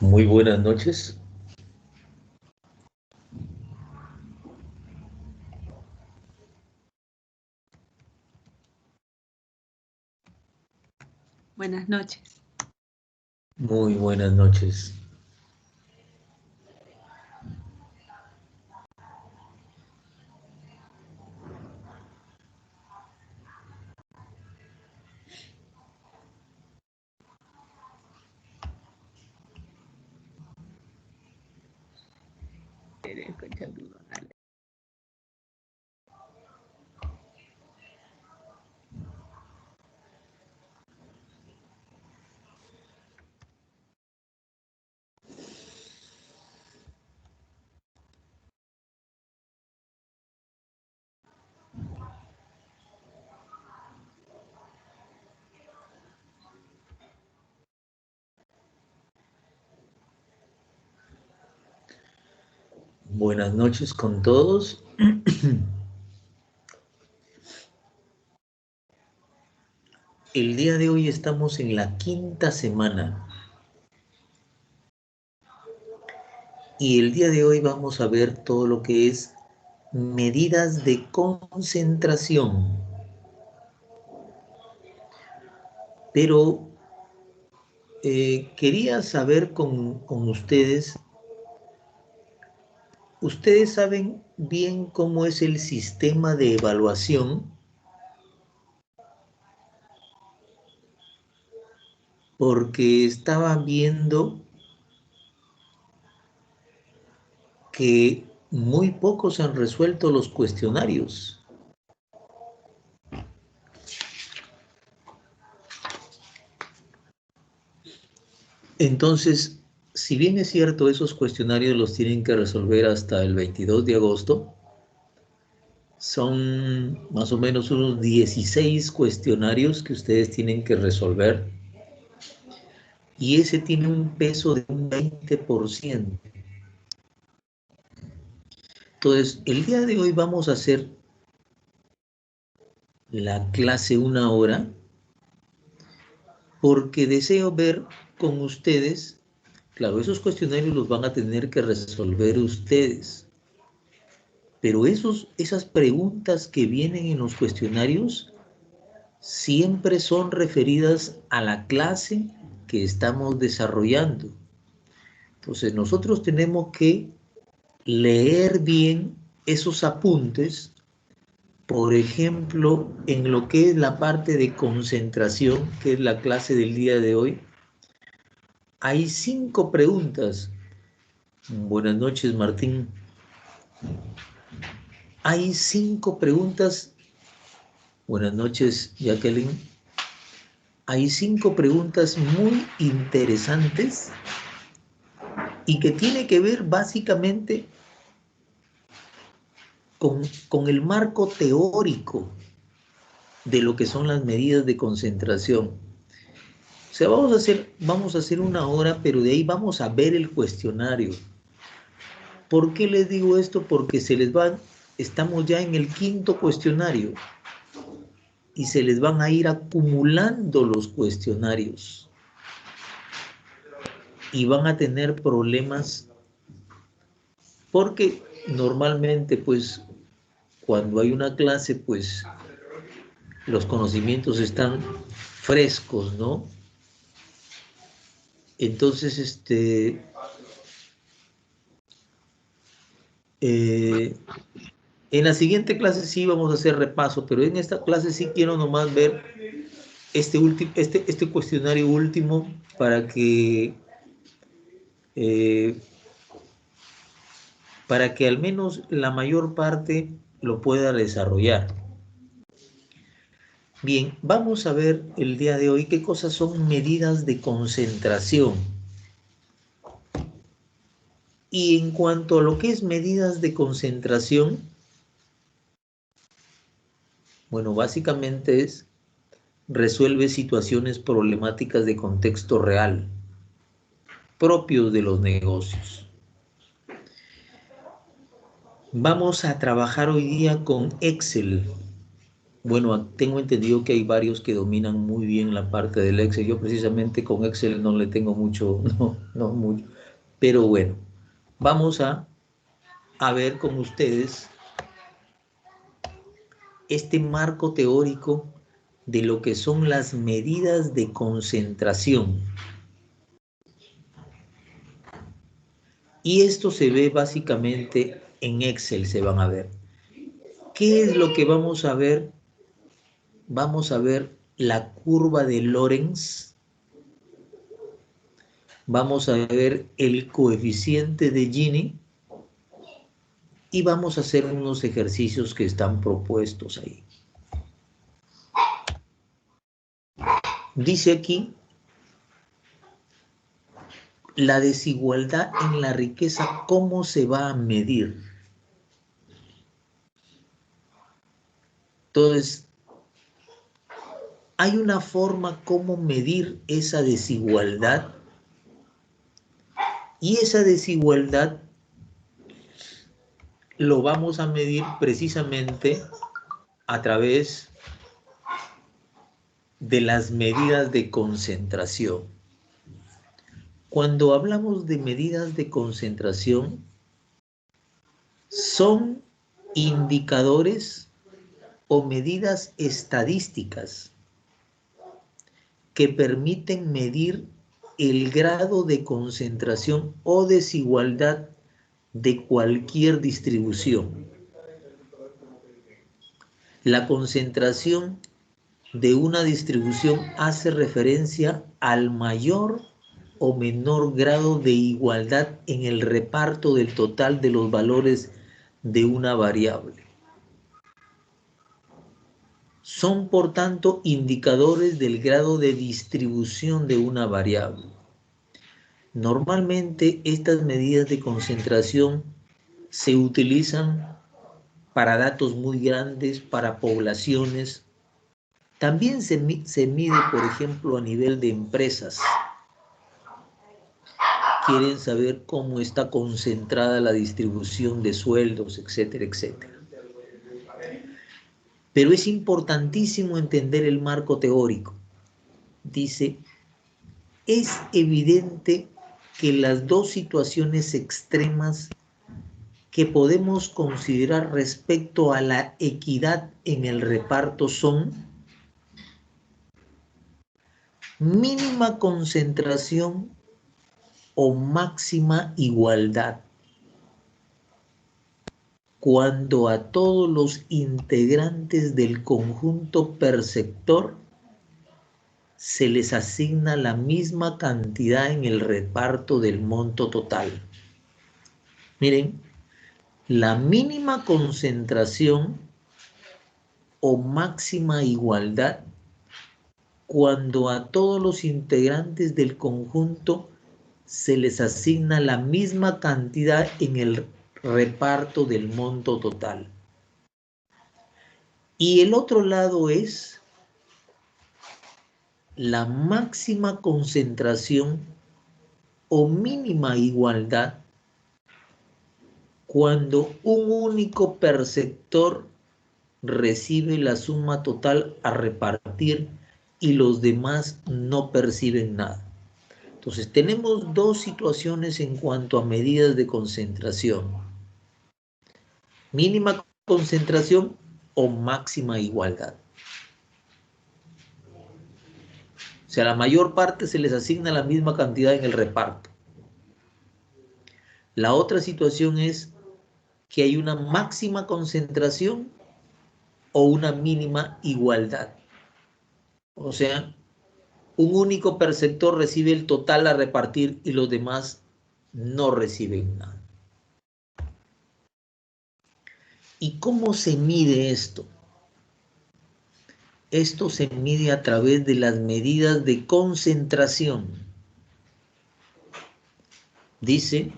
Muy buenas noches. Buenas noches. Muy buenas noches. Buenas noches con todos. El día de hoy estamos en la quinta semana. Y el día de hoy vamos a ver todo lo que es medidas de concentración. Pero quería saber con ustedes, ¿ustedes saben bien cómo es el sistema de evaluación? Porque estaba viendo que muy pocos han resuelto los cuestionarios. Entonces, si bien es cierto, esos cuestionarios los tienen que resolver hasta el 22 de agosto, son más o menos unos 16 cuestionarios que ustedes tienen que resolver y ese tiene un peso de un 20%. Entonces, el día de hoy vamos a hacer la clase 1 hora porque deseo ver con ustedes, claro, esos cuestionarios los van a tener que resolver ustedes, pero esas preguntas que vienen en los cuestionarios siempre son referidas a la clase que estamos desarrollando. Entonces nosotros tenemos que leer bien esos apuntes, por ejemplo, en lo que es la parte de concentración, que es la clase del día de hoy. Hay 5 preguntas. Buenas noches, Martín. Hay 5 preguntas. Buenas noches, Jacqueline. Hay 5 preguntas muy interesantes y que tiene que ver básicamente con el marco teórico de lo que son las medidas de concentración. O sea, vamos a hacer 1 hora, pero de ahí vamos a ver el cuestionario. ¿Por qué les digo esto? Porque estamos ya en el 5.º cuestionario y se les van a ir acumulando los cuestionarios y van a tener problemas porque normalmente, pues, cuando hay una clase, pues, los conocimientos están frescos, ¿no? Entonces, en la siguiente clase sí vamos a hacer repaso, pero en esta clase sí quiero nomás ver este cuestionario último eh, para que al menos la mayor parte lo pueda desarrollar. Bien, vamos a ver el día de hoy qué cosas son medidas de concentración. Y en cuanto a lo que es medidas de concentración, bueno, básicamente resuelve situaciones problemáticas de contexto real, propios de los negocios. Vamos a trabajar hoy día con Excel. Bueno, tengo entendido que hay varios que dominan muy bien la parte del Excel. Yo precisamente con Excel no le tengo mucho, no mucho. Pero bueno, vamos a ver con ustedes este marco teórico de lo que son las medidas de concentración. Y esto se ve básicamente en Excel, se van a ver. ¿Qué es lo que vamos a ver? Vamos a ver la curva de Lorentz. Vamos a ver el coeficiente de Gini. Y vamos a hacer unos ejercicios que están propuestos ahí. Dice aquí, la desigualdad en la riqueza, ¿cómo se va a medir? Entonces, hay una forma cómo medir esa desigualdad, y esa desigualdad lo vamos a medir precisamente a través de las medidas de concentración. Cuando hablamos de medidas de concentración, son indicadores o medidas estadísticas que permiten medir el grado de concentración o desigualdad de cualquier distribución. La concentración de una distribución hace referencia al mayor o menor grado de igualdad en el reparto del total de los valores de una variable. Son, por tanto, indicadores del grado de distribución de una variable. Normalmente, estas medidas de concentración se utilizan para datos muy grandes, para poblaciones. También se mide, por ejemplo, a nivel de empresas. Quieren saber cómo está concentrada la distribución de sueldos, etcétera, etcétera. Pero es importantísimo entender el marco teórico. Dice, es evidente que las dos situaciones extremas que podemos considerar respecto a la equidad en el reparto son mínima concentración o máxima igualdad, cuando a todos los integrantes del conjunto perceptor se les asigna la misma cantidad en el reparto del monto total. Miren, la mínima concentración o máxima igualdad cuando a todos los integrantes del conjunto se les asigna la misma cantidad en el reparto del monto total. Y el otro lado es la máxima concentración o mínima igualdad cuando un único perceptor recibe la suma total a repartir y los demás no perciben nada. Entonces, tenemos dos situaciones en cuanto a medidas de concentración. Mínima concentración o máxima igualdad. O sea, a la mayor parte se les asigna la misma cantidad en el reparto. La otra situación es que hay una máxima concentración o una mínima igualdad. O sea, un único perceptor recibe el total a repartir y los demás no reciben nada. ¿Y cómo se mide esto? Esto se mide a través de las medidas de concentración. Dice,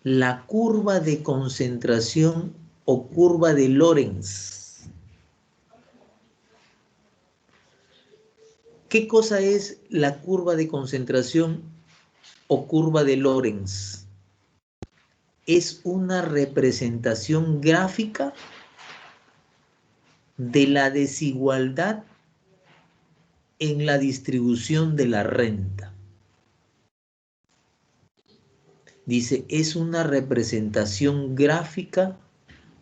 la curva de concentración o curva de Lorentz. ¿Qué cosa es la curva de concentración o curva de Lorentz? Es una representación gráfica de la desigualdad en la distribución de la renta. Dice, es una representación gráfica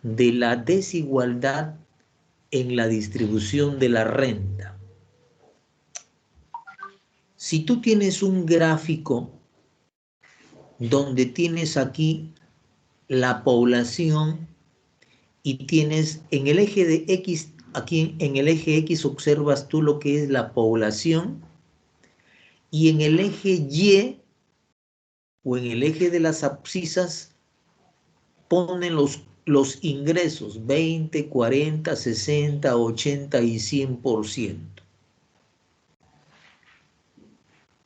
de la desigualdad en la distribución de la renta. Si tú tienes un gráfico donde tienes aquí la población y tienes en el eje de X, aquí en el eje X observas tú lo que es la población y en el eje Y o en el eje de las abscisas ponen los ingresos 20, 40, 60, 80 y 100%.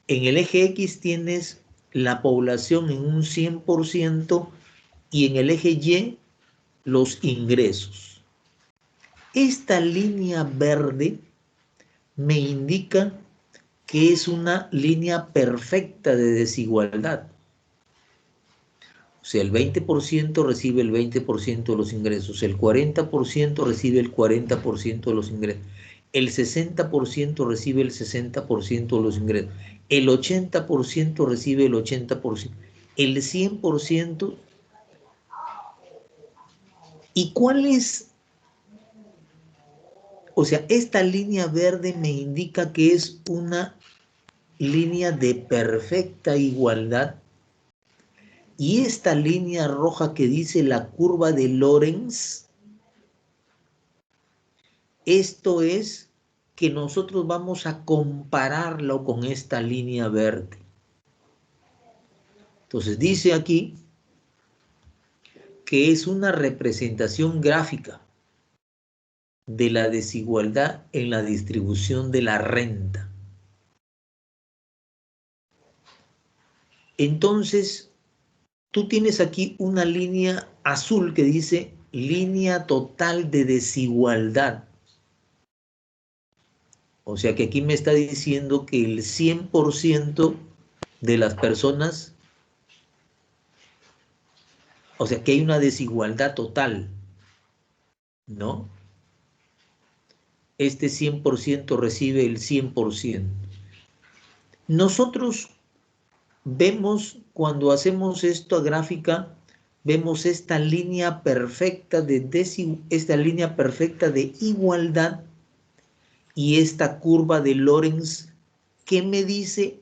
En el eje X tienes la población en un 100% y en el eje Y los ingresos. Esta línea verde me indica que es una línea perfecta de desigualdad. O sea, el 20% recibe el 20% de los ingresos, el 40% recibe el 40% de los ingresos, el 60% recibe el 60% de los ingresos, el 80% recibe el 80%, el 100%. ¿Y cuál es? O sea, esta línea verde me indica que es una línea de perfecta igualdad. Y esta línea roja que dice la curva de Lorenz, esto es que nosotros vamos a compararlo con esta línea verde. Entonces dice aquí que es una representación gráfica de la desigualdad en la distribución de la renta. Entonces, tú tienes aquí una línea azul que dice línea total de desigualdad. O sea que aquí me está diciendo que el 100% de las personas, o sea que hay una desigualdad total, ¿no? Este 100% recibe el 100%. Nosotros vemos, cuando hacemos esta gráfica, vemos esta línea perfecta de igualdad y esta curva de Lorenz que me dice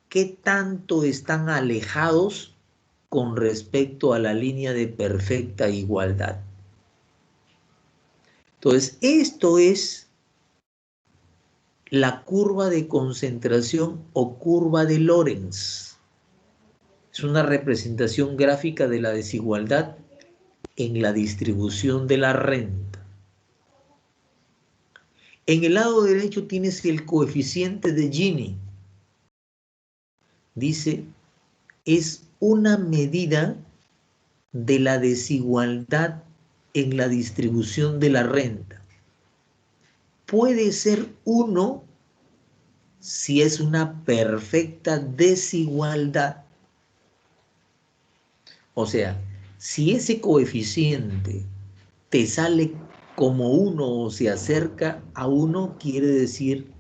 qué tanto están alejados con respecto a la línea de perfecta igualdad. Entonces, esto es la curva de concentración o curva de Lorenz. Es una representación gráfica de la desigualdad en la distribución de la renta. En el lado derecho tienes el coeficiente de Gini. Dice, es una medida de la desigualdad en la distribución de la renta. Puede ser 1 si es una perfecta desigualdad. O sea, si ese coeficiente te sale como 1 o se acerca a 1, quiere decir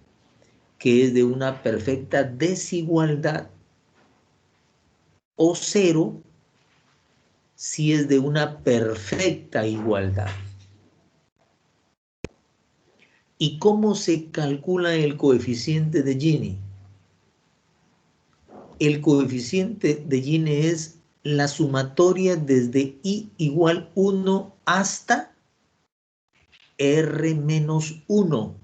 que es de una perfecta desigualdad. O 0 si es de una perfecta igualdad. ¿Y cómo se calcula el coeficiente de Gini? El coeficiente de Gini es la sumatoria desde i igual 1 hasta r menos 1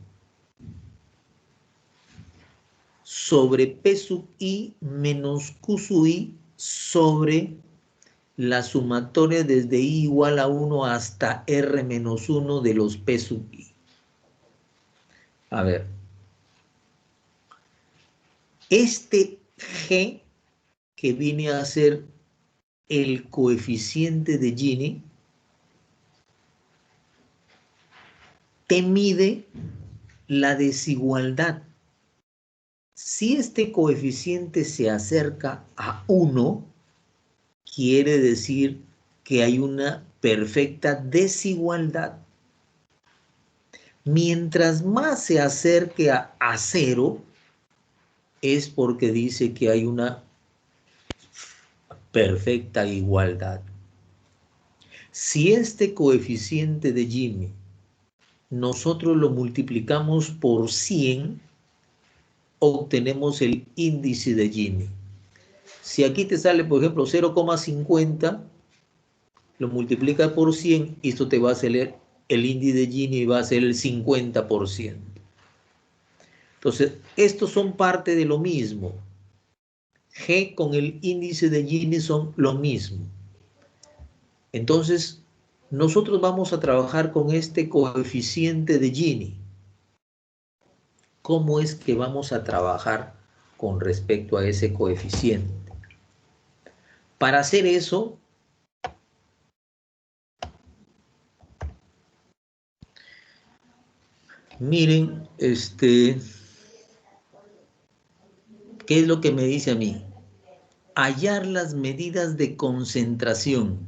sobre p sub i menos q sub i sobre la sumatoria desde i igual a 1 hasta r menos 1 de los p sub i. A ver, este g que viene a ser el coeficiente de Gini te mide la desigualdad. Si este coeficiente se acerca a 1, quiere decir que hay una perfecta desigualdad. Mientras más se acerque a 0, es porque dice que hay una perfecta igualdad. Si este coeficiente de Gini nosotros lo multiplicamos por 100, obtenemos el índice de Gini. Si aquí te sale, por ejemplo, 0,50, lo multiplicas por 100 y esto te va a salir el índice de Gini y va a ser el 50%. Entonces, estos son parte de lo mismo. G con el índice de Gini son lo mismo. Entonces, nosotros vamos a trabajar con este coeficiente de Gini. ¿Cómo es que vamos a trabajar con respecto a ese coeficiente? Para hacer eso, miren, ¿qué es lo que me dice a mí? Hallar las medidas de concentración.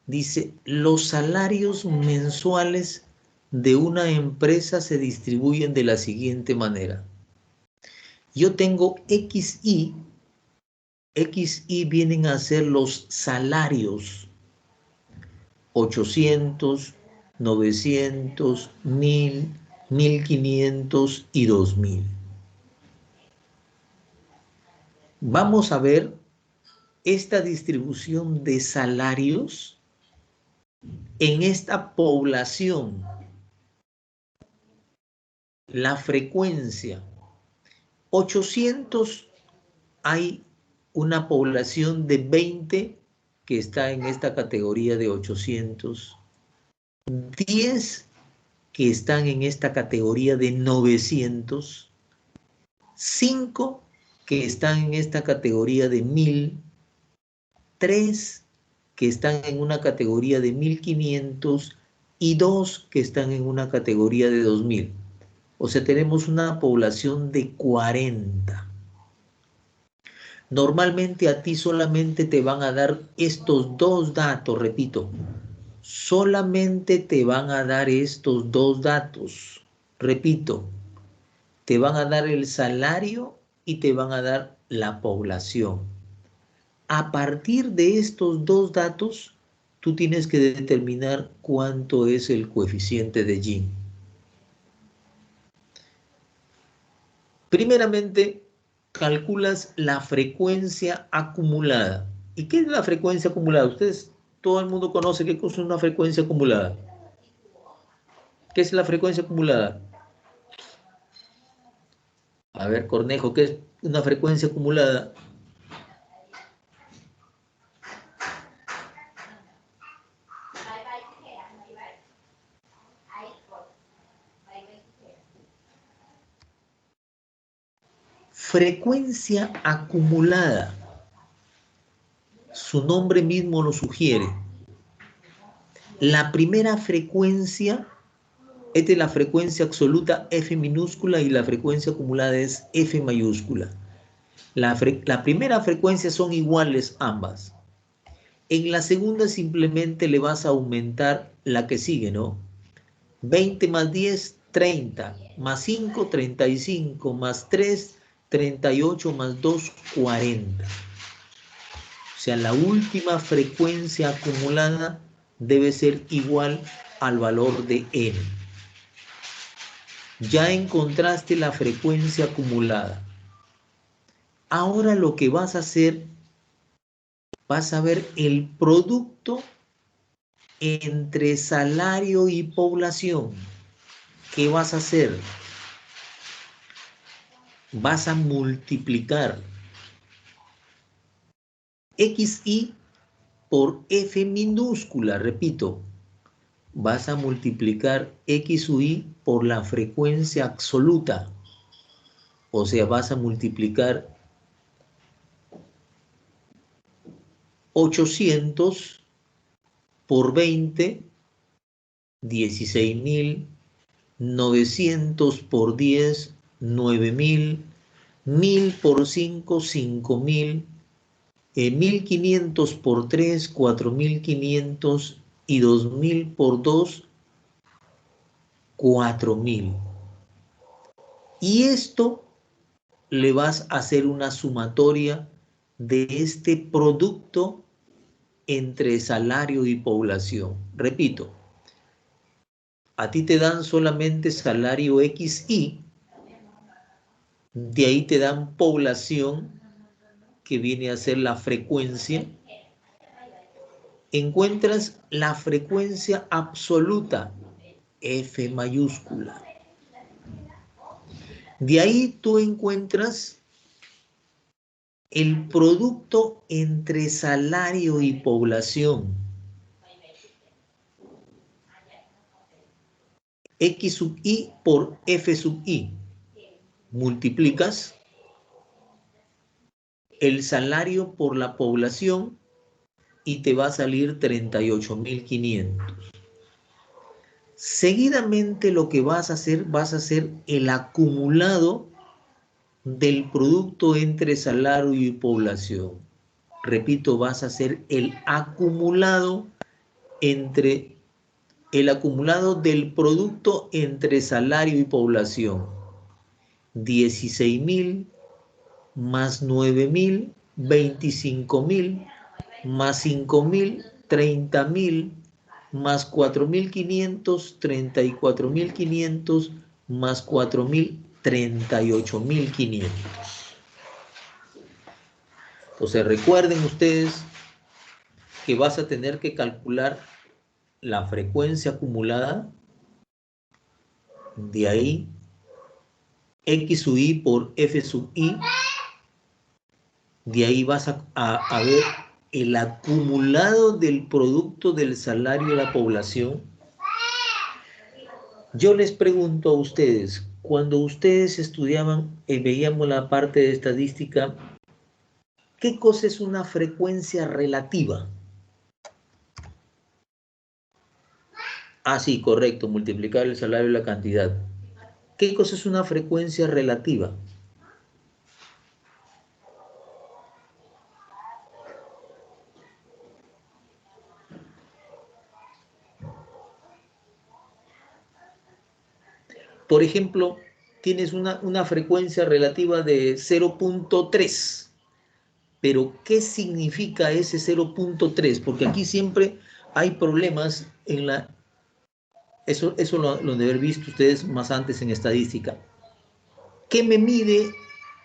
Dice, los salarios mensuales de una empresa se distribuyen de la siguiente manera. Yo tengo XY. XY vienen a ser los salarios. 800, 900, 1000, 1500 y 2000. Vamos a ver esta distribución de salarios en esta población. La frecuencia. 800, hay una población de 20 que está en esta categoría de 800. 10 que están en esta categoría de 900. 5 que están en esta categoría de 1000. 3 que están en una categoría de 1500 y 2 que están en una categoría de 2000. O sea, tenemos una población de 40. Normalmente a ti solamente te van a dar estos dos datos, repito, solamente te van a dar estos dos datos. Repito, te van a dar el salario y te van a dar la población. A partir de estos dos datos, tú tienes que determinar cuánto es el coeficiente de Gini. Primeramente, calculas la frecuencia acumulada. ¿Y qué es la frecuencia acumulada? Ustedes, todo el mundo conoce qué es una frecuencia acumulada. ¿Qué es la frecuencia acumulada? A ver, Cornejo, ¿qué es una frecuencia acumulada? Frecuencia acumulada. Su nombre mismo lo sugiere. La primera frecuencia es de la frecuencia absoluta F minúscula y la frecuencia acumulada es F mayúscula. La primera frecuencia son iguales ambas. En la segunda simplemente le vas a aumentar la que sigue, ¿no? 20 más 10, 30, más 5, 35, más 3, 38, más 2, 40. O sea, la última frecuencia acumulada debe ser igual al valor de n. Ya encontraste la frecuencia acumulada. Ahora lo que vas a hacer, vas a ver el producto entre salario y población. ¿Qué vas a hacer? Vas a multiplicar XY por F minúscula, repito, vas a multiplicar X u Y por la frecuencia absoluta. O sea, vas a multiplicar 800 por 20, 16.000, 900 por 10, 9.000, 1.000 por 5, 5.000, 1.500 por 3, 4.500 y 2.000 por 2, 4.000. Y esto le vas a hacer una sumatoria de este producto entre salario y población. Repito, a ti te dan solamente salario XY, de ahí te dan población, que viene a ser la frecuencia. Encuentras la frecuencia absoluta, F mayúscula. De ahí tú encuentras el producto entre salario y población, X sub I por F sub I. Multiplicas el salario por la población y te va a salir 38.500. Seguidamente lo que vas a hacer el acumulado del producto entre salario y población. Repito, vas a hacer el acumulado del producto entre salario y población. 16.000 más 9.000, 25.000 más 5.000, 30.000 más 4.500, 34.500 más 4.000, 38.500. Entonces recuerden ustedes que vas a tener que calcular la frecuencia acumulada, de ahí X sub I por F sub I, de ahí vas a ver el acumulado del producto del salario de la población. Yo les pregunto a ustedes, cuando ustedes estudiaban y veíamos la parte de estadística, ¿qué cosa es una frecuencia relativa? Ah, sí, correcto, multiplicar el salario y la cantidad. ¿Qué cosa es una frecuencia relativa? Por ejemplo, tienes una frecuencia relativa de 0.3, pero ¿qué significa ese 0.3? Porque aquí siempre hay problemas en la... Eso lo han de haber visto ustedes más antes en estadística. ¿Qué me mide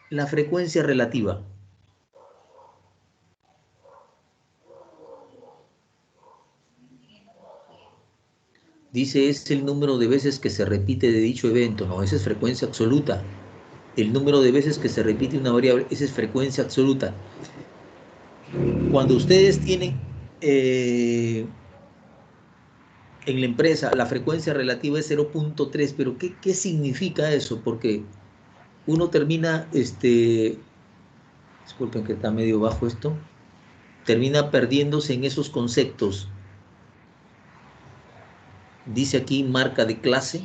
la frecuencia relativa? Dice, es el número de veces que se repite de dicho evento. No, esa es frecuencia absoluta. El número de veces que se repite una variable, esa es frecuencia absoluta. Cuando ustedes tienen en la empresa la frecuencia relativa es 0.3, pero ¿qué significa eso? Porque uno termina, disculpen que está medio bajo esto, termina perdiéndose en esos conceptos. Dice aquí marca de clase.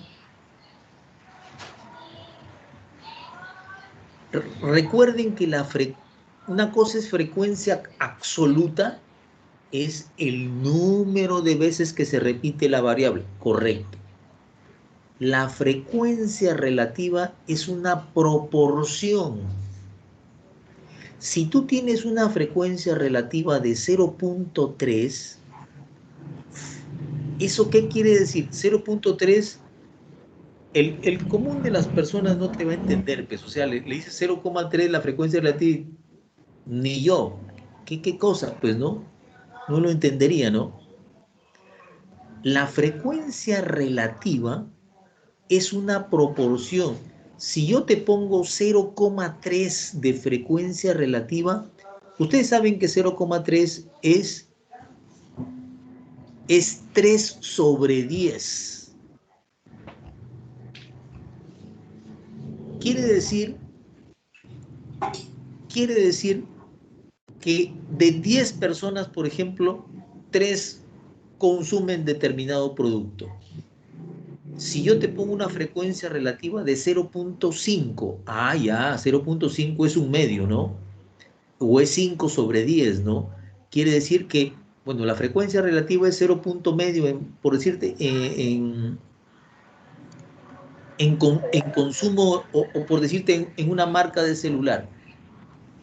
Recuerden que una cosa es frecuencia absoluta, es el número de veces que se repite la variable, correcto. La frecuencia relativa es una proporción. Si tú tienes una frecuencia relativa de 0.3, ¿eso qué quiere decir? 0.3, el común de las personas no te va a entender, pues, o sea, le dices 0,3 la frecuencia relativa, ni yo. ¿Qué cosa? Pues no lo entendería, ¿no? La frecuencia relativa es una proporción. Si yo te pongo 0,3 de frecuencia relativa, ustedes saben que 0,3 es 3 sobre 10. Quiere decir que de 10 personas, por ejemplo, 3 consumen determinado producto. Si yo te pongo una frecuencia relativa de 0.5, ya, 0.5 es un medio, ¿no? O es 5 sobre 10, ¿no? Quiere decir que, bueno, la frecuencia relativa es 0. medio, por decirte, en consumo, o por decirte, en una marca de celular.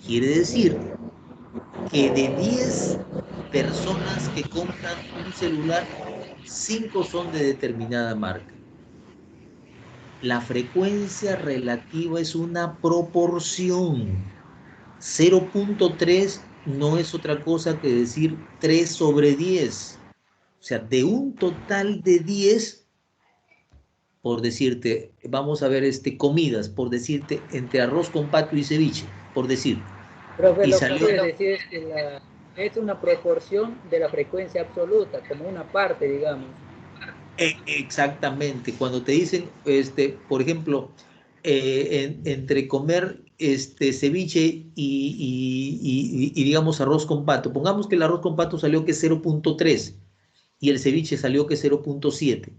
Quiere decir que de 10 personas que compran un celular, 5 son de determinada marca. La frecuencia relativa es una proporción. 0.3 no es otra cosa que decir 3 sobre 10. O sea, de un total de 10, por decirte, vamos a ver comidas, por decirte, entre arroz con pato y ceviche, por decir. Profe, Y lo que salió quiere decir es que es una proporción de la frecuencia absoluta, como una parte, digamos. Exactamente, cuando te dicen, por ejemplo, entre comer ceviche y digamos arroz con pato, pongamos que el arroz con pato salió que es 0.3 y el ceviche salió que es 0.7.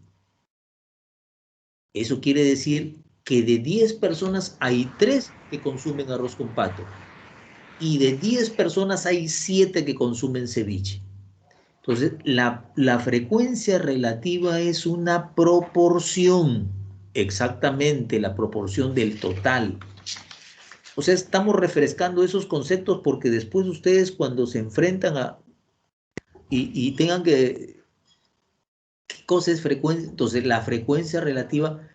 Eso quiere decir que de 10 personas hay 3 que consumen arroz con pato y de 10 personas hay 7 que consumen ceviche. Entonces, la frecuencia relativa es una proporción, exactamente la proporción del total. O sea, estamos refrescando esos conceptos porque después ustedes cuando se enfrentan y tengan que, ¿qué cosa es frecuencia? Entonces, la frecuencia relativa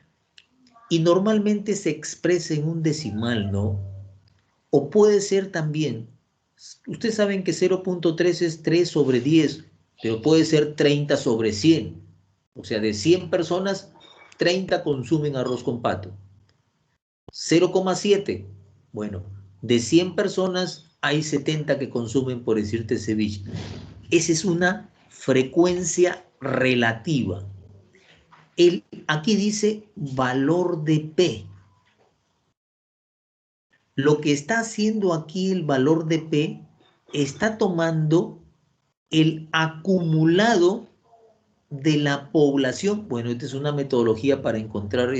y normalmente se expresa en un decimal, ¿no? O puede ser también, ustedes saben que 0.3 es 3 sobre 10, pero puede ser 30 sobre 100. O sea, de 100 personas, 30 consumen arroz con pato. 0,7, bueno, de 100 personas hay 70 que consumen, por decirte, ceviche. Esa es una frecuencia relativa. Aquí dice valor de P. Lo que está haciendo aquí el valor de P está tomando el acumulado de la población. Bueno, esta es una metodología para encontrar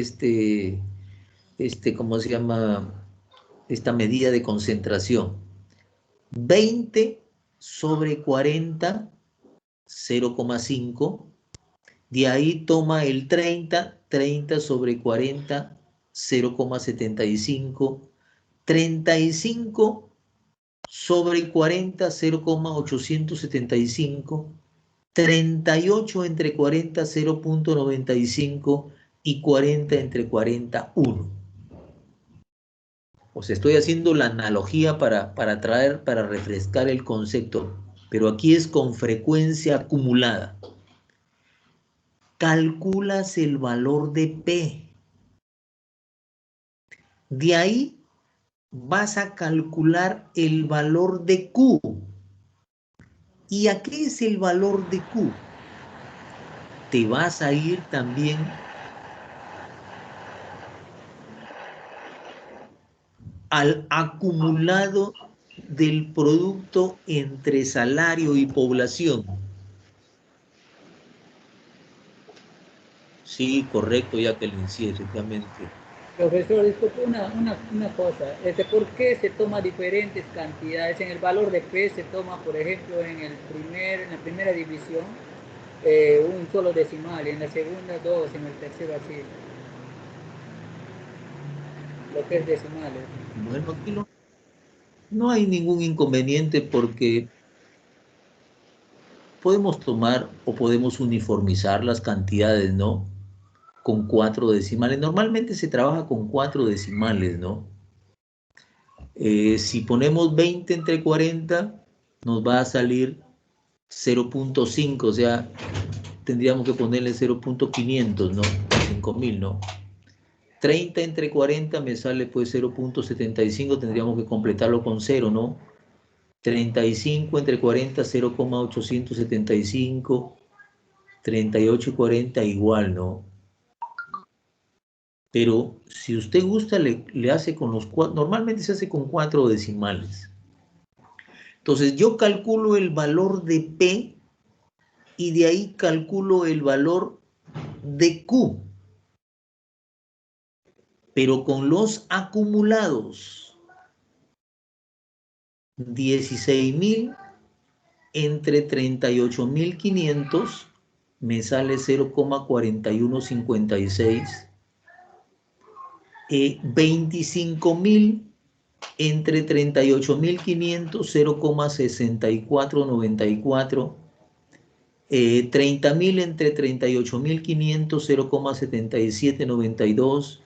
¿cómo se llama? Esta medida de concentración. 20 sobre 40, 0,5. De ahí toma el 30, 30 sobre 40, 0,75. 35 sobre 40, 0,875. 38 entre 40, 0.95 y 40 entre 40, 1. O sea, estoy haciendo la analogía para refrescar el concepto, pero aquí es con frecuencia acumulada. Calculas el valor de P. De ahí vas a calcular el valor de Q. ¿Y a qué es el valor de Q? Te vas a ir también al acumulado del producto entre salario y población. Sí, correcto, Jacqueline, sí, efectivamente. Profesor, disculpe una cosa. ¿Por qué se toma diferentes cantidades? En el valor de P se toma, por ejemplo, en la primera división, un solo decimal, en la segunda dos, en el tercero así. Lo que es decimales. Bueno, aquí no hay ningún inconveniente porque podemos tomar o podemos uniformizar las cantidades, ¿no? Con 4 decimales. Normalmente se trabaja con 4 decimales, ¿no? Si ponemos 20 entre 40, nos va a salir 0.5, o sea, tendríamos que ponerle 0.500, ¿no? 5.000, ¿no? 30 entre 40 me sale pues 0.75, tendríamos que completarlo con 0, ¿no? 35 entre 40, 0,875, 38 y 40 igual, ¿no? Pero si usted gusta, le hace con los 4, normalmente se hace con 4 decimales. Entonces yo calculo el valor de P y de ahí calculo el valor de Q, pero con los acumulados. 16.000 entre 38.500 me sale 0,4156. 25.000 entre 38.500, 0,6494. 30.000 entre 38.500, 0,7792.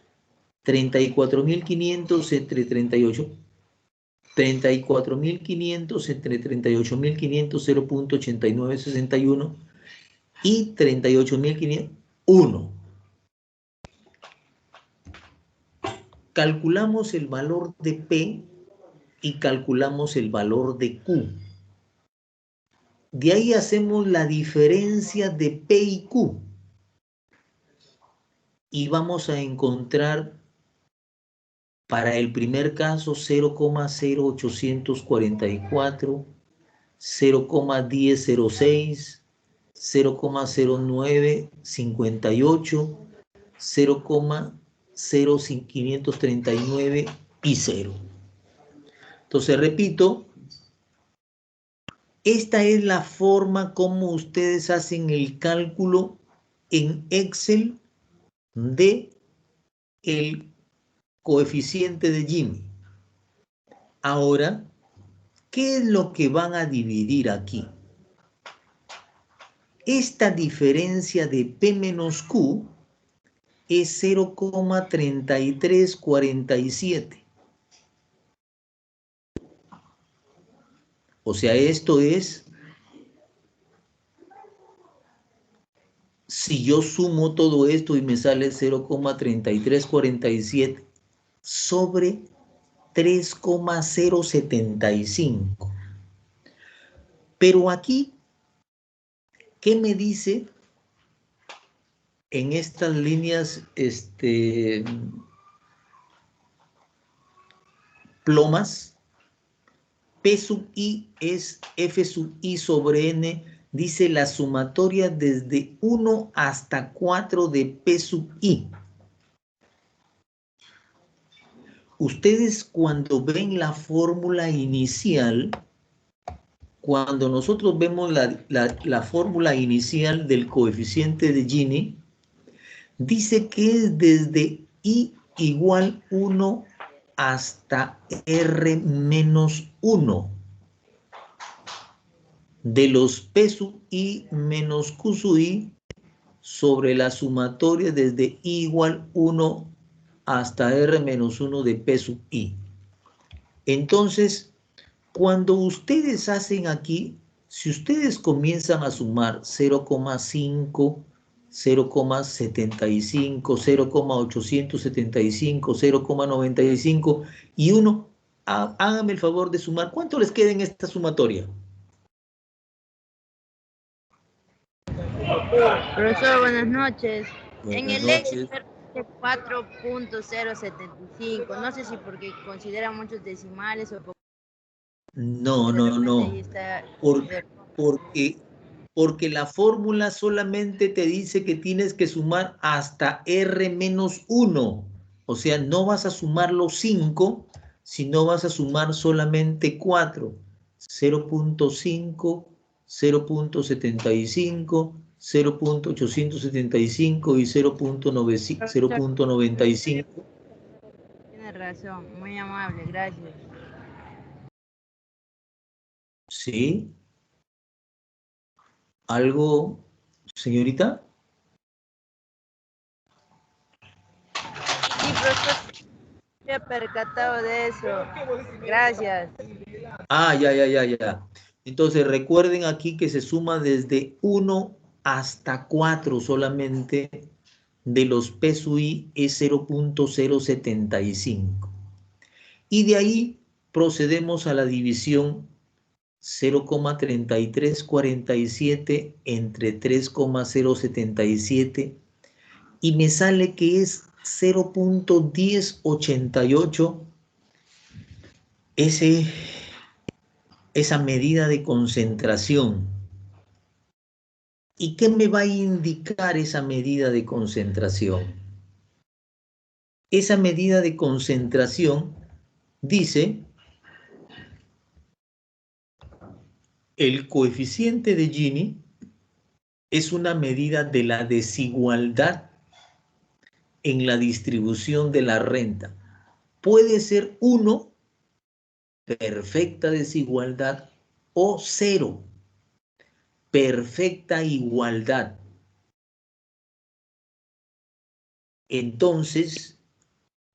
34.500 entre 34.500 entre 38.500, 0,8961. Y 38.500, 1. Calculamos el valor de P y calculamos el valor de Q. De ahí hacemos la diferencia de P y Q. Y vamos a encontrar para el primer caso 0,0844, 0,1006, 0,0958, 0,0539 y 0. Entonces, repito, esta es la forma como ustedes hacen el cálculo en Excel de el coeficiente de Gini. Ahora, ¿qué es lo que van a dividir aquí? Esta diferencia de P menos Q es 0,3347. O sea, esto es, si yo sumo todo esto y me sale 0,3347 sobre 3,075. Pero aquí, ¿qué me dice en estas líneas plomas? P sub i es F sub i sobre n, dice la sumatoria desde 1 hasta 4 de P sub i. Ustedes cuando ven la fórmula inicial, cuando nosotros vemos la fórmula inicial del coeficiente de Gini, dice que es desde i igual 1 hasta r menos 1 de los P sub i menos Q sub i sobre la sumatoria desde i igual 1 hasta r menos 1 de P sub i. Entonces, cuando ustedes hacen aquí, si ustedes comienzan a sumar 0,5, 0,75, 0,875, 0,95 y 1, háganme el favor de sumar. ¿Cuánto les queda en esta sumatoria? Profesor, buenas noches. Buenas En el noches. Excel 4.075. No sé si porque considera muchos decimales o No, de no, repente ahí no. está. Porque la fórmula solamente te dice que tienes que sumar hasta R menos 1. O sea, no vas a sumar los 5, sino vas a sumar solamente 4. 0.5, 0.75, 0.875 y 0.95. Tiene razón, muy amable, gracias. ¿Sí? ¿Algo, señorita? Sí, profesor, me he percatado de eso. Gracias. Ah, ya. Entonces recuerden aquí que se suma desde 1 hasta 4 solamente de los PSUI es 0.075. Y de ahí procedemos a la división 0,3347 entre 3,077 y me sale que es 0.1088. Esa medida de concentración. ¿Y qué me va a indicar esa medida de concentración? Esa medida de concentración dice el coeficiente de Gini es una medida de la desigualdad en la distribución de la renta. Puede ser 1 perfecta desigualdad o 0, perfecta igualdad. Entonces,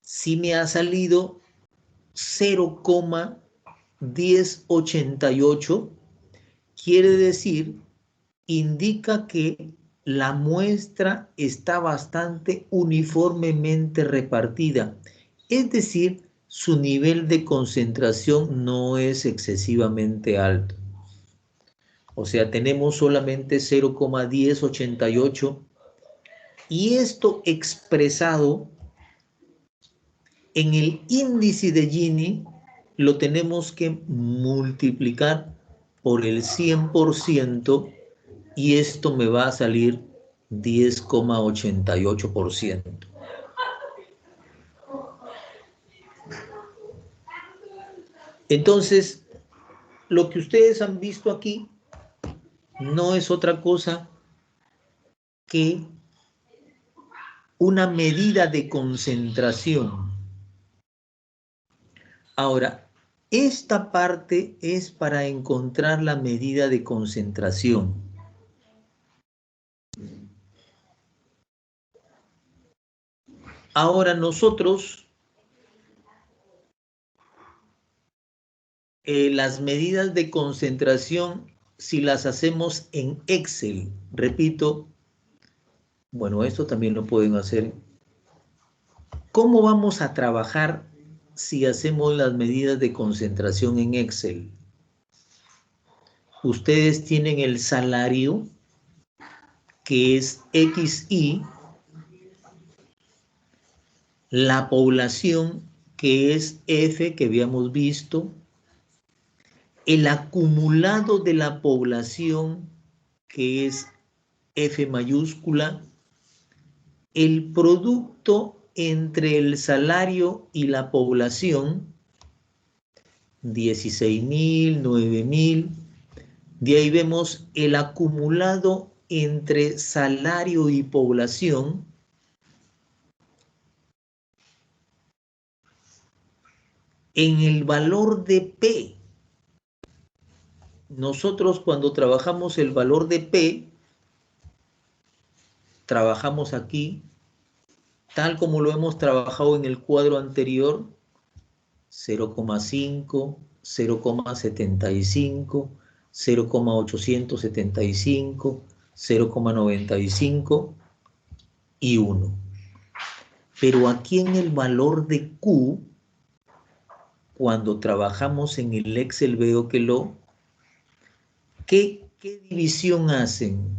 si me ha salido 0,1088, quiere decir, indica que la muestra está bastante uniformemente repartida, es decir, su nivel de concentración no es excesivamente alto. O sea, tenemos solamente 0,1088 y esto expresado en el índice de Gini lo tenemos que multiplicar por el 100% y esto me va a salir 10,88%. Entonces, lo que ustedes han visto aquí no es otra cosa que una medida de concentración. Ahora, esta parte es para encontrar la medida de concentración. Ahora nosotros, las medidas de concentración, si las hacemos en Excel, repito, bueno, esto también lo pueden hacer. ¿Cómo vamos a trabajar si hacemos las medidas de concentración en Excel? Ustedes tienen el salario, que es XY, la población, que es F, que habíamos visto, el acumulado de la población, que es F mayúscula, el producto entre el salario y la población, 16.000, 9.000, de ahí vemos el acumulado entre salario y población, en el valor de P. Nosotros cuando trabajamos el valor de P, trabajamos aquí, tal como lo hemos trabajado en el cuadro anterior, 0,5, 0,75, 0,875, 0,95 y 1. Pero aquí en el valor de Q, cuando trabajamos en el Excel veo que ¿qué división hacen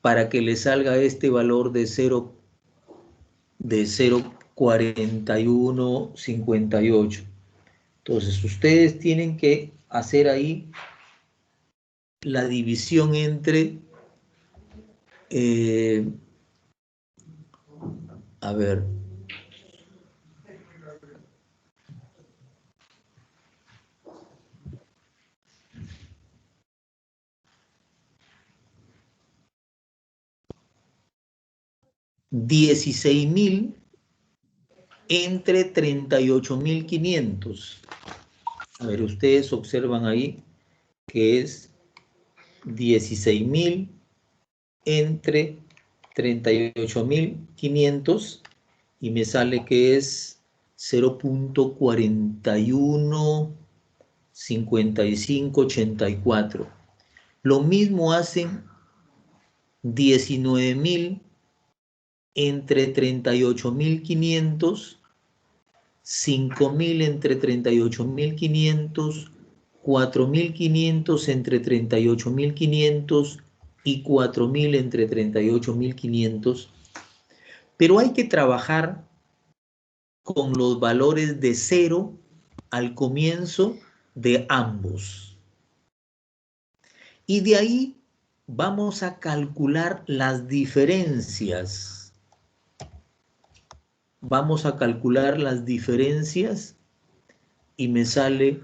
para que le salga este valor de 0,4158? Entonces, ustedes tienen que hacer ahí la división entre, a ver, $16.000 entre 38.500. A ver, ustedes observan ahí que es 16.000 entre 38.500 y me sale que es 0,415584. Lo mismo hacen 19.000 entre 38.500, 5.000 entre 38.500, 4.500 entre 38.500 y 4.000 entre 38.500. Pero hay que trabajar con los valores de 0 al comienzo de ambos. Y de ahí vamos a calcular las diferencias. Vamos a calcular las diferencias y me sale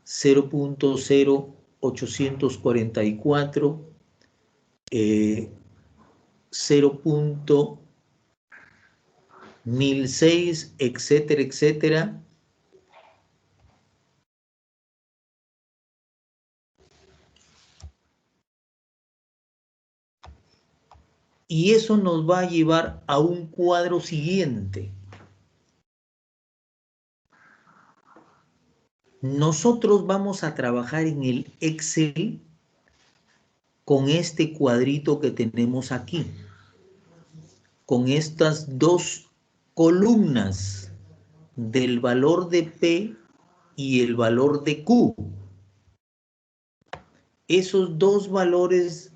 0,0844, 0,1006, etcétera, etcétera, Y eso nos va a llevar a un cuadro siguiente. Nosotros vamos a trabajar en el Excel con este cuadrito que tenemos aquí, con estas dos columnas del valor de P y el valor de Q. Esos dos valores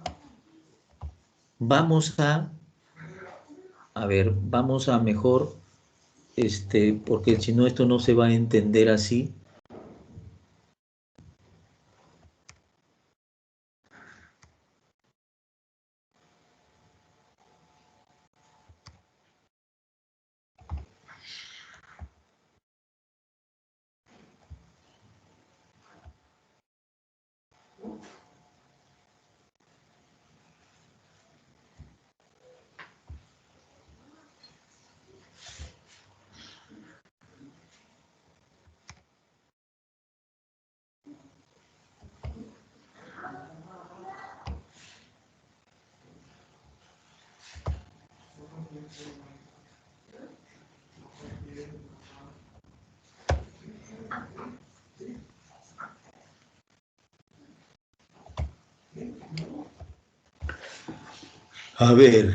vamos a ver, vamos a mejor, porque si no esto no se va a entender así. A ver,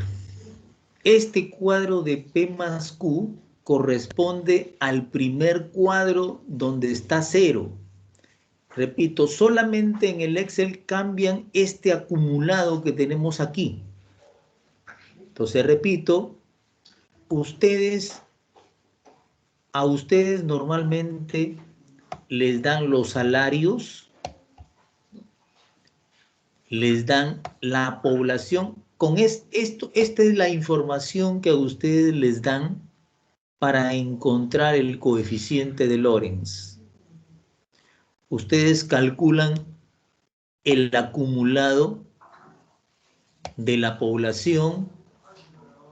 este cuadro de P más Q corresponde al primer cuadro donde está 0. Repito, solamente en el Excel cambian este acumulado que tenemos aquí. Entonces, repito, a ustedes normalmente les dan los salarios, les dan la población. Esta es la información que a ustedes les dan para encontrar el coeficiente de Lorenz. Ustedes calculan el acumulado de la población,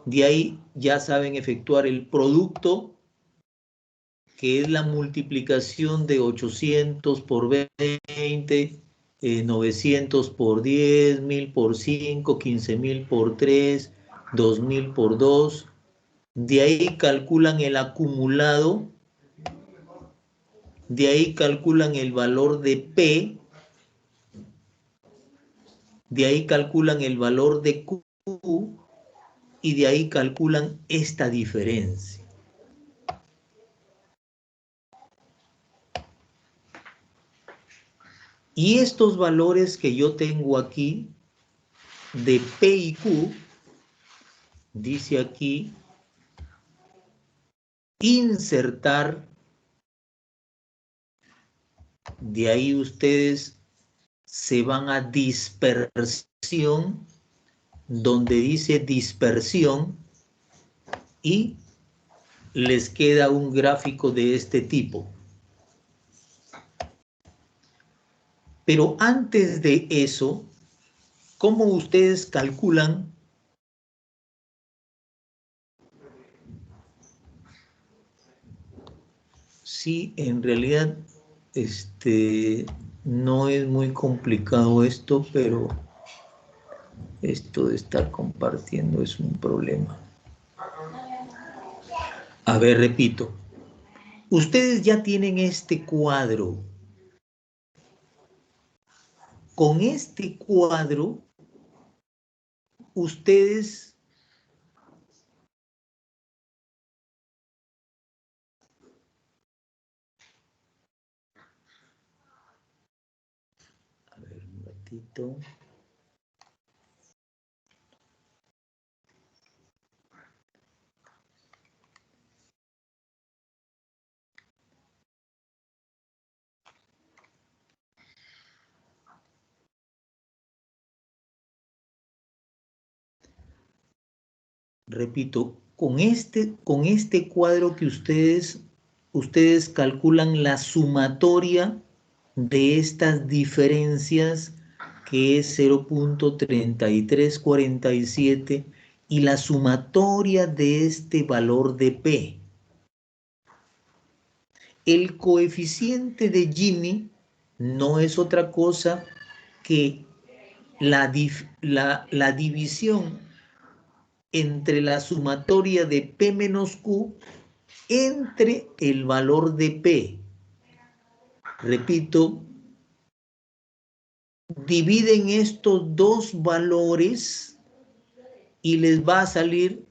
de ahí ya saben efectuar el producto, que es la multiplicación de 800 por 20, 900 por 10, 1000 por 5, 15.000 por 3, 2000 por 2. De ahí calculan el acumulado, de ahí calculan el valor de P, de ahí calculan el valor de Q y de ahí calculan esta diferencia. Y estos valores que yo tengo aquí de P y Q, dice aquí, insertar, de ahí ustedes se van a dispersión, donde dice dispersión, y les queda un gráfico de este tipo. Pero antes de eso, ¿cómo ustedes calculan si en realidad no es muy complicado esto, pero esto de estar compartiendo es un problema? A ver, repito. Ustedes ya tienen este cuadro. Con este cuadro, ustedes a ver, un ratito. Repito, con este cuadro que ustedes calculan la sumatoria de estas diferencias, que es 0.3347, y la sumatoria de este valor de P. El coeficiente de Gini no es otra cosa que la división entre la sumatoria de P menos Q entre el valor de P. Repito, dividen estos dos valores y les va a salir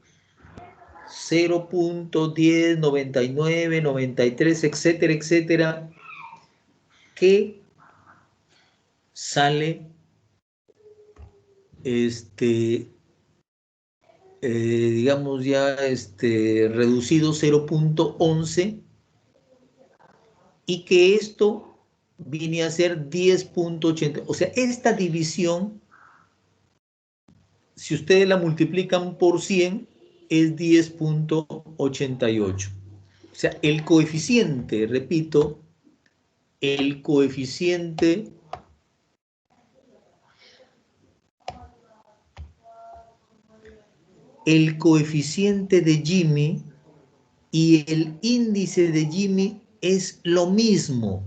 0.10, 99, 93, etcétera, etcétera, que sale digamos ya reducido 0.11 y que esto viene a ser 10.80. O sea, esta división, si ustedes la multiplican por 100, es 10.88. O sea, el coeficiente, repito, el coeficiente de Gini y el índice de Gini es lo mismo,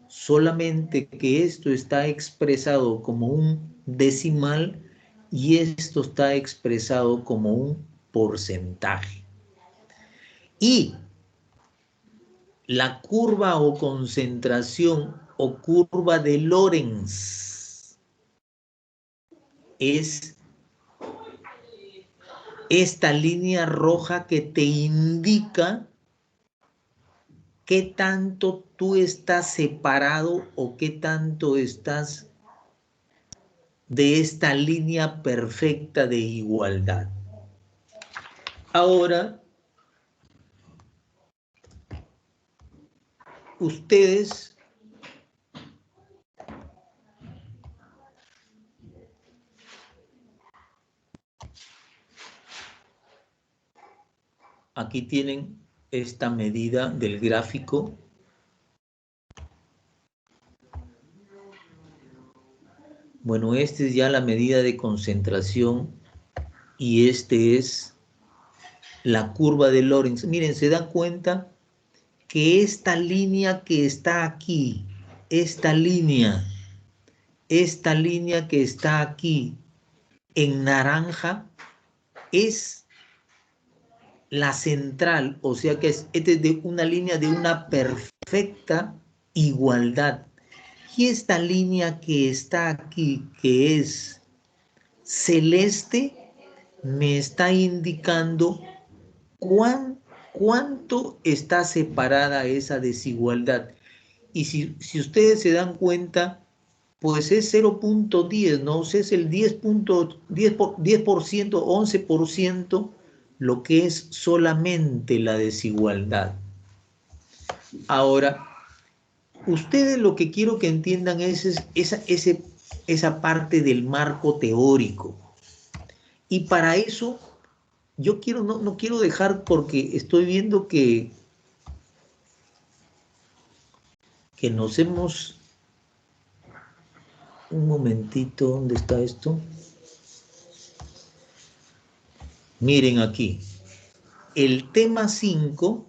solamente que esto está expresado como un decimal y esto está expresado como un porcentaje. Y la curva o concentración o curva de Lorenz es esta línea roja que te indica qué tanto tú estás separado o qué tanto estás de esta línea perfecta de igualdad. Ahora, ustedes aquí tienen esta medida del gráfico. Bueno, esta es ya la medida de concentración y este es la curva de Lorenz. Miren, se dan cuenta que esta línea que está aquí, esta línea que está aquí en naranja es la central, o sea que es de una línea de una perfecta igualdad. Y esta línea que está aquí, que es celeste, me está indicando cuánto está separada esa desigualdad. Y si ustedes se dan cuenta, pues es 0.10, ¿no? O sea, es el 10%, 11%, lo que es solamente la desigualdad. Ahora, ustedes lo que quiero que entiendan es esa parte del marco teórico. Y para eso, yo no quiero dejar, porque estoy viendo que nos hemos... Un momentito, ¿dónde está esto? Miren aquí. El tema 5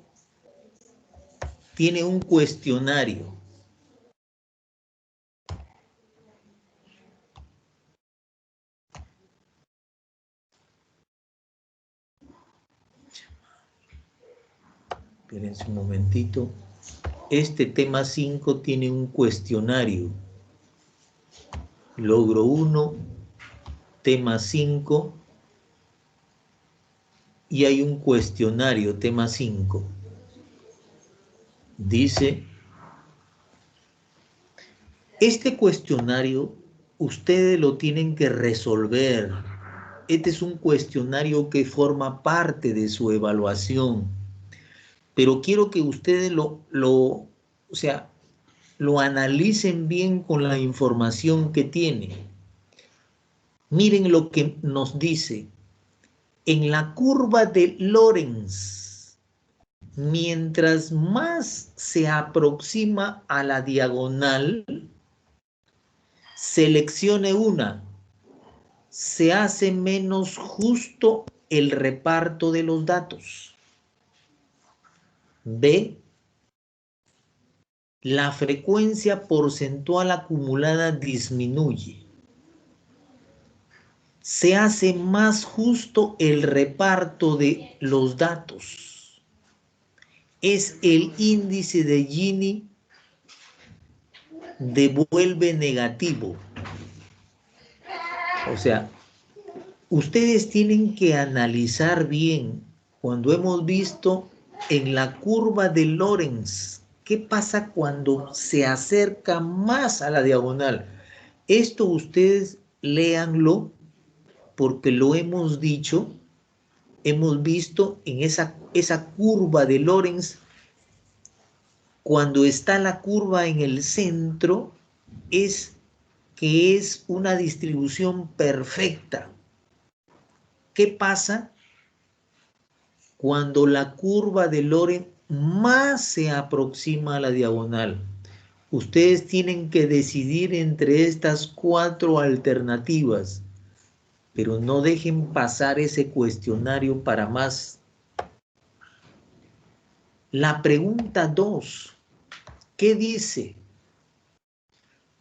tiene un cuestionario. Espérense un momentito. Este tema 5 tiene un cuestionario. Logro 1, tema 5, y hay un cuestionario, tema 5. Dice, este cuestionario ustedes lo tienen que resolver. Este es un cuestionario que forma parte de su evaluación. Pero quiero que ustedes lo analicen bien con la información que tienen. Miren lo que nos dice. En la curva de Lorenz, mientras más se aproxima a la diagonal, seleccione una. Se hace menos justo el reparto de los datos. B. La frecuencia porcentual acumulada disminuye. se hace más justo el reparto de los datos. Es el índice de Gini devuelve negativo. O sea, ustedes tienen que analizar bien cuando hemos visto en la curva de Lorenz, ¿qué pasa cuando se acerca más a la diagonal? Esto ustedes léanlo porque lo hemos dicho, hemos visto en esa curva de Lorenz, cuando está la curva en el centro, es que es una distribución perfecta. ¿Qué pasa cuando la curva de Lorenz más se aproxima a la diagonal? Ustedes tienen que decidir entre estas 4 alternativas, pero no dejen pasar ese cuestionario para más. La pregunta 2, ¿qué dice?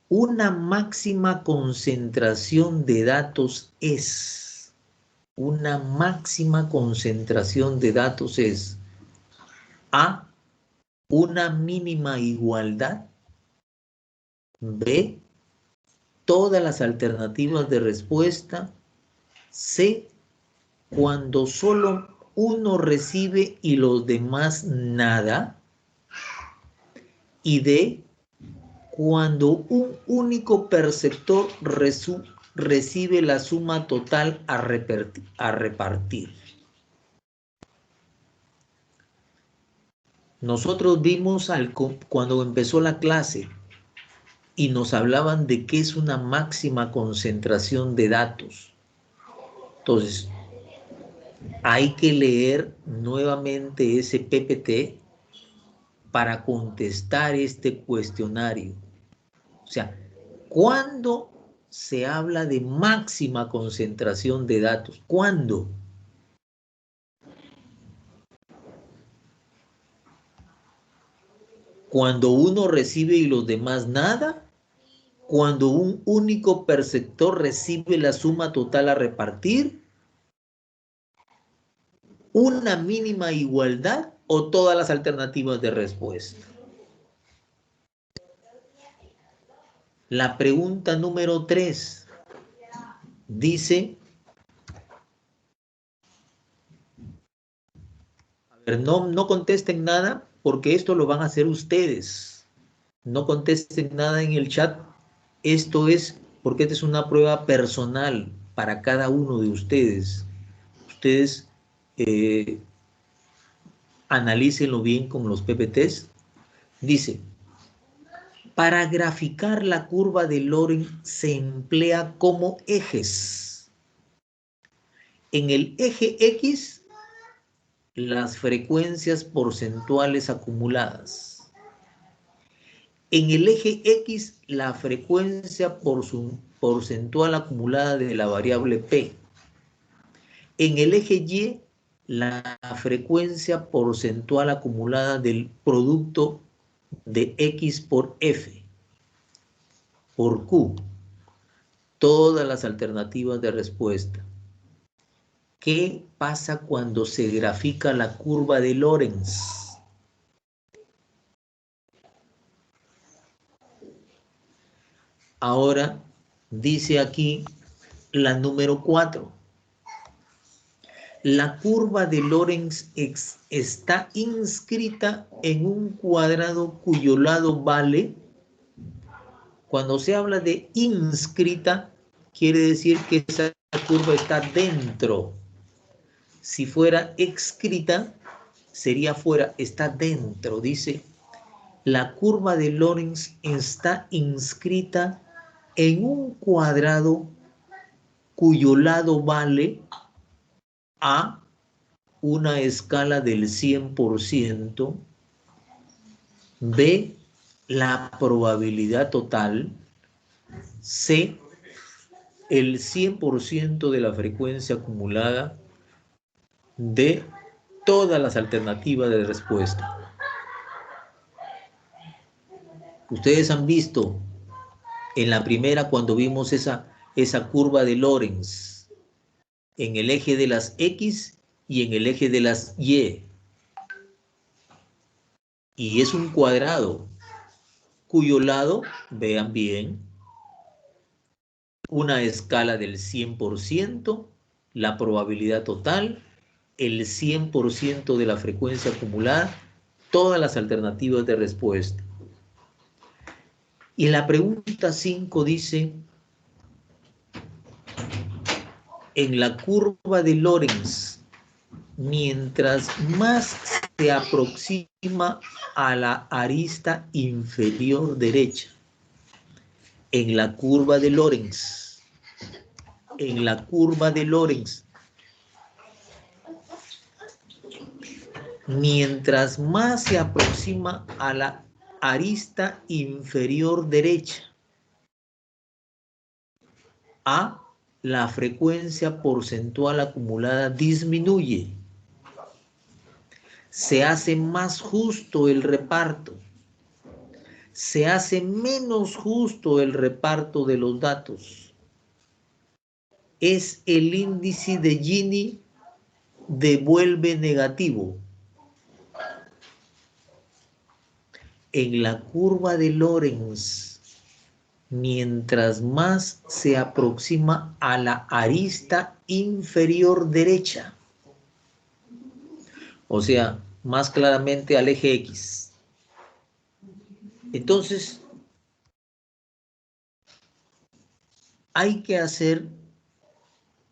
Una máxima concentración de datos es. Una máxima concentración de datos es A, una mínima igualdad. B, todas las alternativas de respuesta. C, cuando solo uno recibe y los demás nada. Y D, cuando un único perceptor recibe la suma total a repartir. Nosotros vimos cuando empezó la clase y nos hablaban de qué es una máxima concentración de datos. Entonces, hay que leer nuevamente ese PPT para contestar este cuestionario. O sea, ¿cuándo se habla de máxima concentración de datos? ¿Cuándo? ¿Cuando uno recibe y los demás nada? ¿Cuando un único perceptor recibe la suma total a repartir? ¿Una mínima igualdad o todas las alternativas de respuesta? La pregunta número 3 dice, a ver, no contesten nada porque esto lo van a hacer ustedes. No contesten nada en el chat. Esto es porque esta es una prueba personal para cada uno de ustedes. Ustedes analícenlo bien con los PPTs. Dice, para graficar la curva de Lorenz se emplea como ejes. En el eje X, las frecuencias porcentuales acumuladas. En el eje X, la frecuencia porcentual acumulada de la variable P. En el eje Y, la frecuencia porcentual acumulada del producto de X por F, por Q. Todas las alternativas de respuesta. ¿Qué pasa cuando se grafica la curva de Lorenz? Ahora dice aquí la número 4. La curva de Lorenz está inscrita en un cuadrado cuyo lado vale. Cuando se habla de inscrita, quiere decir que esa curva está dentro. Si fuera escrita, sería fuera, está dentro. Dice, la curva de Lorenz está inscrita en un cuadrado cuyo lado vale A, una escala del 100%, B, la probabilidad total, C, el 100% de la frecuencia acumulada, D, todas las alternativas de respuesta. Ustedes han visto en la primera cuando vimos esa curva de Lorenz, en el eje de las X y en el eje de las Y. Y es un cuadrado cuyo lado, vean bien, una escala del 100%, la probabilidad total, el 100% de la frecuencia acumulada, todas las alternativas de respuesta. Y la pregunta 5 dice, en la curva de Lorentz, mientras más se aproxima a la arista inferior derecha, en la curva de Lorentz, mientras más se aproxima a la arista inferior derecha, la frecuencia porcentual acumulada disminuye. Se hace más justo el reparto. Se hace menos justo el reparto de los datos. Es el índice de Gini devuelve negativo. En la curva de Lorentz, mientras más se aproxima a la arista inferior derecha, o sea, más claramente al eje X. Entonces, hay que hacer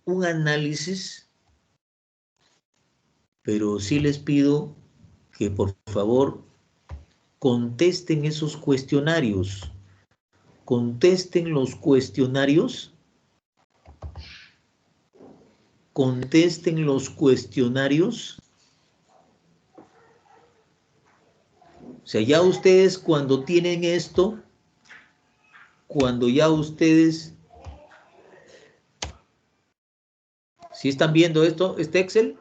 un análisis, pero sí les pido que por favor contesten esos cuestionarios. Contesten los cuestionarios. Contesten los cuestionarios. O sea, ya ustedes cuando tienen esto, cuando ya ustedes, ¿sí están viendo esto, este Excel?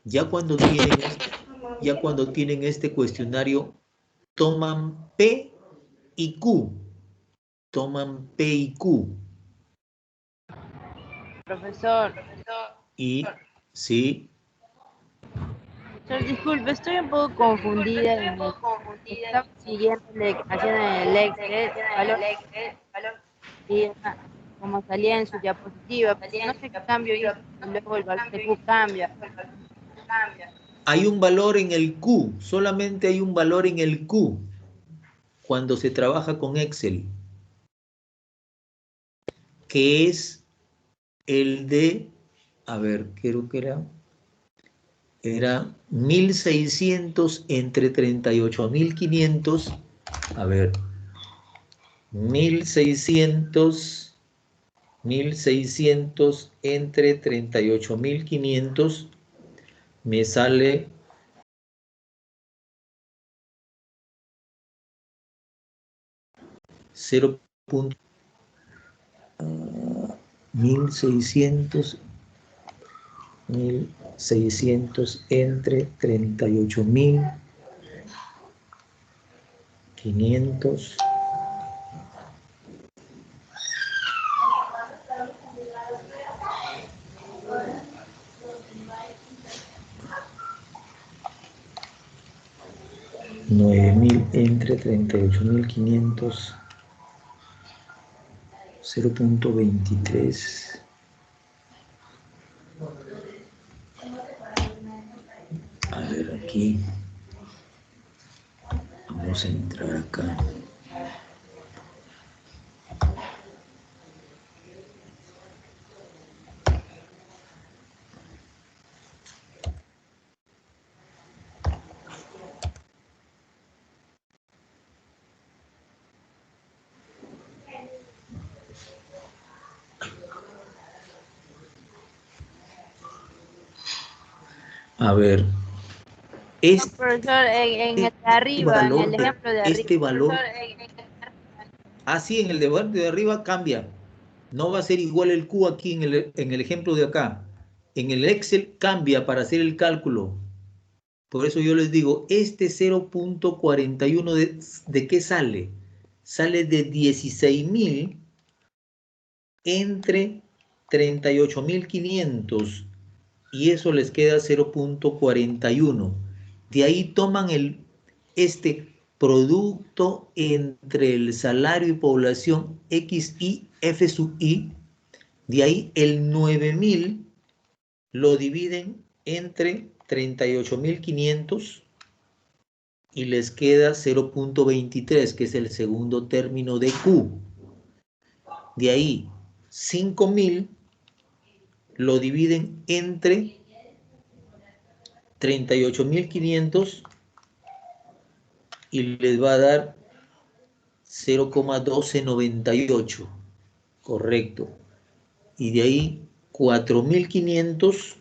Ya cuando tienen este cuestionario, toman P y Q. Toman P y Q. Profesor. Y, sí. Profesor, disculpe, estoy un poco confundida. Estaba siguiendo haciendo el Excel, y como salía en su diapositiva, pero no sé qué cambio hizo, y luego el valor de Q cambia. Hay un valor en el Q, solamente hay un valor en el Q cuando se trabaja con Excel, que es el de, a ver, creo que era 1600 entre 38.500, a ver, 1600 entre 38.500 me sale 0.1600 entre 38.500 9.000 entre 38.500 0.23. A ver, aquí vamos a entrar acá. A ver, Profesor, en el de arriba, en el ejemplo de arriba. este valor, así en el de arriba cambia. No va a ser igual el Q aquí en el ejemplo de acá. En el Excel cambia para hacer el cálculo. Por eso yo les digo, este 0.41 ¿de qué sale? Sale de 16.000 entre 38.500 y eso les queda 0.41. De ahí toman este producto entre el salario y población XI, F sub I, de ahí el 9.000 lo dividen entre 38.500 y les queda 0.23, que es el segundo término de Q. De ahí 5.000 lo dividen entre 38.500 y les va a dar 0.1298, correcto. Y de ahí 4.500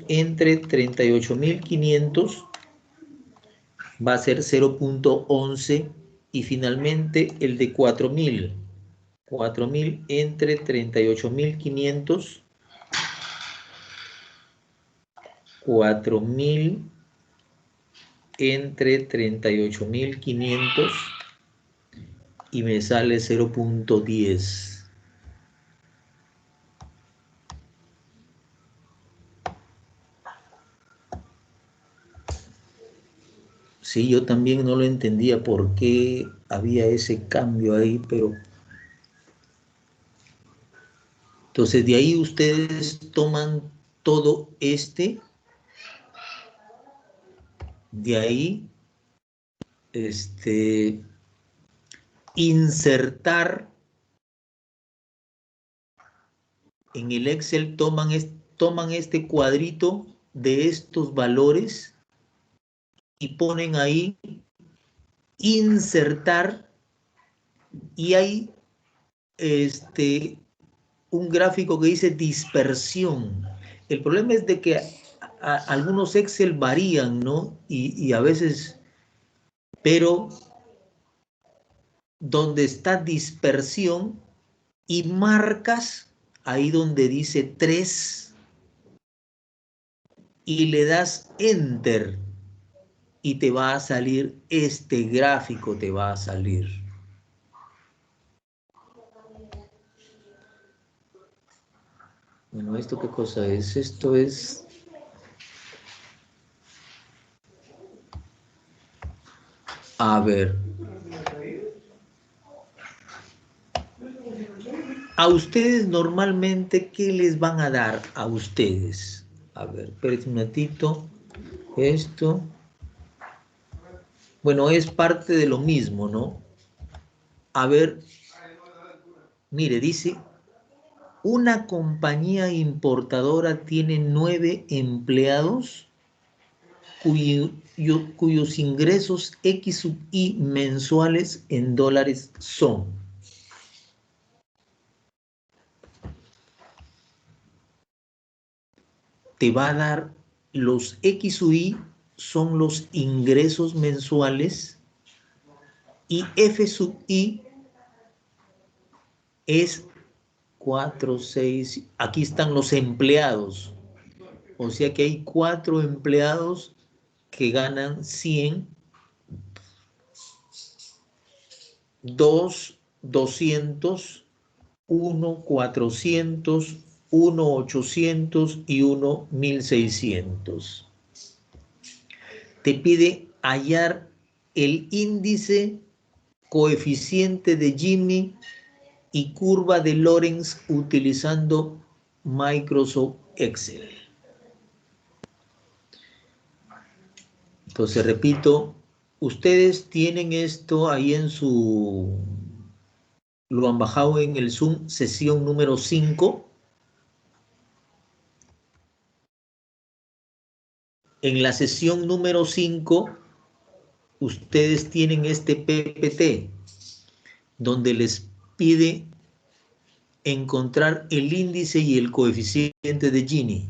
entre 38.500 va a ser 0.11 y finalmente el de 4.000 entre 38.500, 4.000 entre 38.500 y me sale 0.10. Sí, yo también no lo entendía por qué había ese cambio ahí, pero entonces de ahí ustedes toman todo de ahí, insertar en el Excel, toman este cuadrito de estos valores y ponen ahí insertar y hay un gráfico que dice dispersión. El problema es de que algunos Excel varían, ¿no? Y a veces, pero donde está dispersión y marcas, ahí donde dice 3 y le das Enter y te va a salir este gráfico, te va a salir. Bueno, ¿esto qué cosa es? Esto es... A ver. A ustedes normalmente, ¿qué les van a dar a ustedes? A ver, espérenme un ratito. Esto. Bueno, es parte de lo mismo, ¿no? A ver, mire, dice, una compañía importadora tiene 9 empleados cuyos ingresos X sub I mensuales en dólares son. Te va a dar los X sub I son los ingresos mensuales y F sub I es 4, 6, aquí están los empleados. O sea que hay 4 empleados que ganan 100, 2, 200, 1, 400, 1, 800 y 1, 1600. Te pide hallar el índice, coeficiente de Gini y curva de Lorenz utilizando Microsoft Excel. Entonces, repito, ustedes tienen esto ahí en lo han bajado en el Zoom, sesión número 5. En la sesión número 5, ustedes tienen este PPT, donde les pide encontrar el índice y el coeficiente de Gini.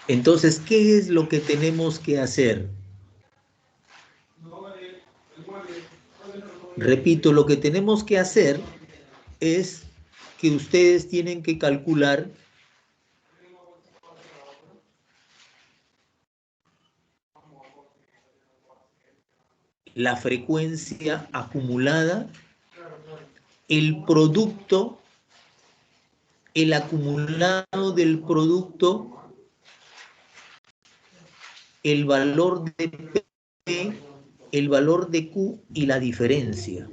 Entonces, ¿qué es lo que tenemos que hacer? Repito, lo que tenemos que hacer es que ustedes tienen que calcular la frecuencia acumulada, el producto, el acumulado del producto, el valor de P, el valor de Q y la diferencia.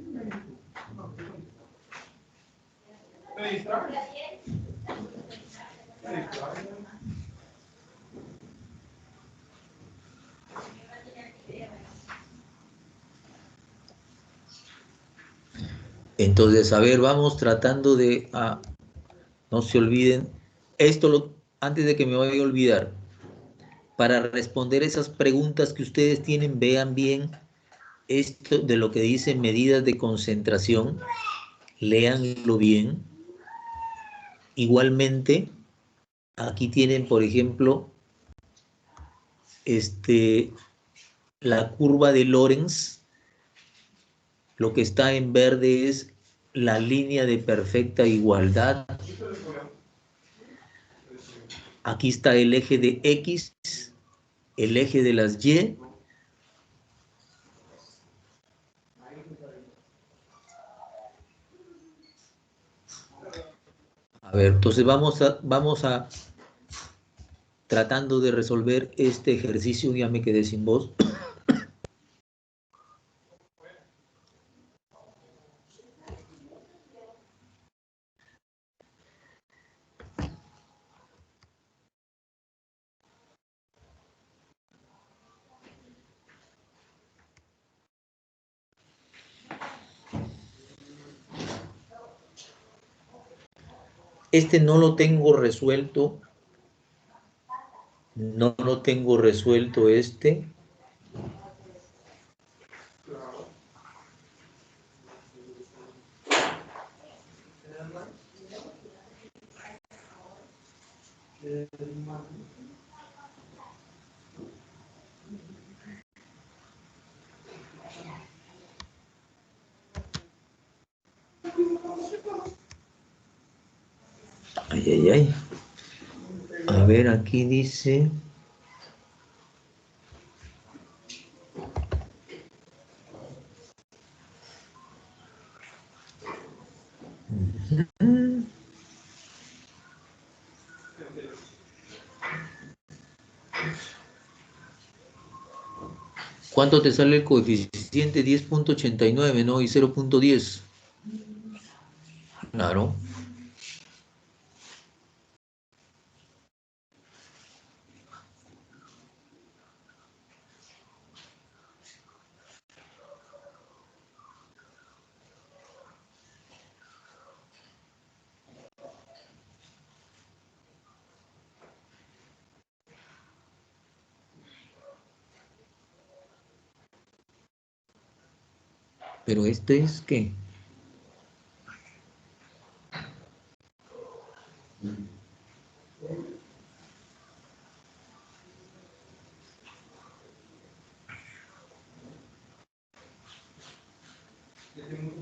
Entonces, a ver, vamos tratando de... no se olviden, antes de que me vaya a olvidar, para responder esas preguntas que ustedes tienen, vean bien esto de lo que dice medidas de concentración, léanlo bien. Igualmente, aquí tienen, por ejemplo, la curva de Lorentz. Lo que está en verde es la línea de perfecta igualdad. Aquí está el eje de X, el eje de las Y. A ver, entonces vamos a tratando de resolver este ejercicio. Ya me quedé sin voz. No lo tengo resuelto. No lo tengo resuelto Ay, ay, ay. A ver, aquí dice... ¿Cuánto te sale el coeficiente? 10.89, ¿no? Y 0.10. Claro. Pero es ¿qué?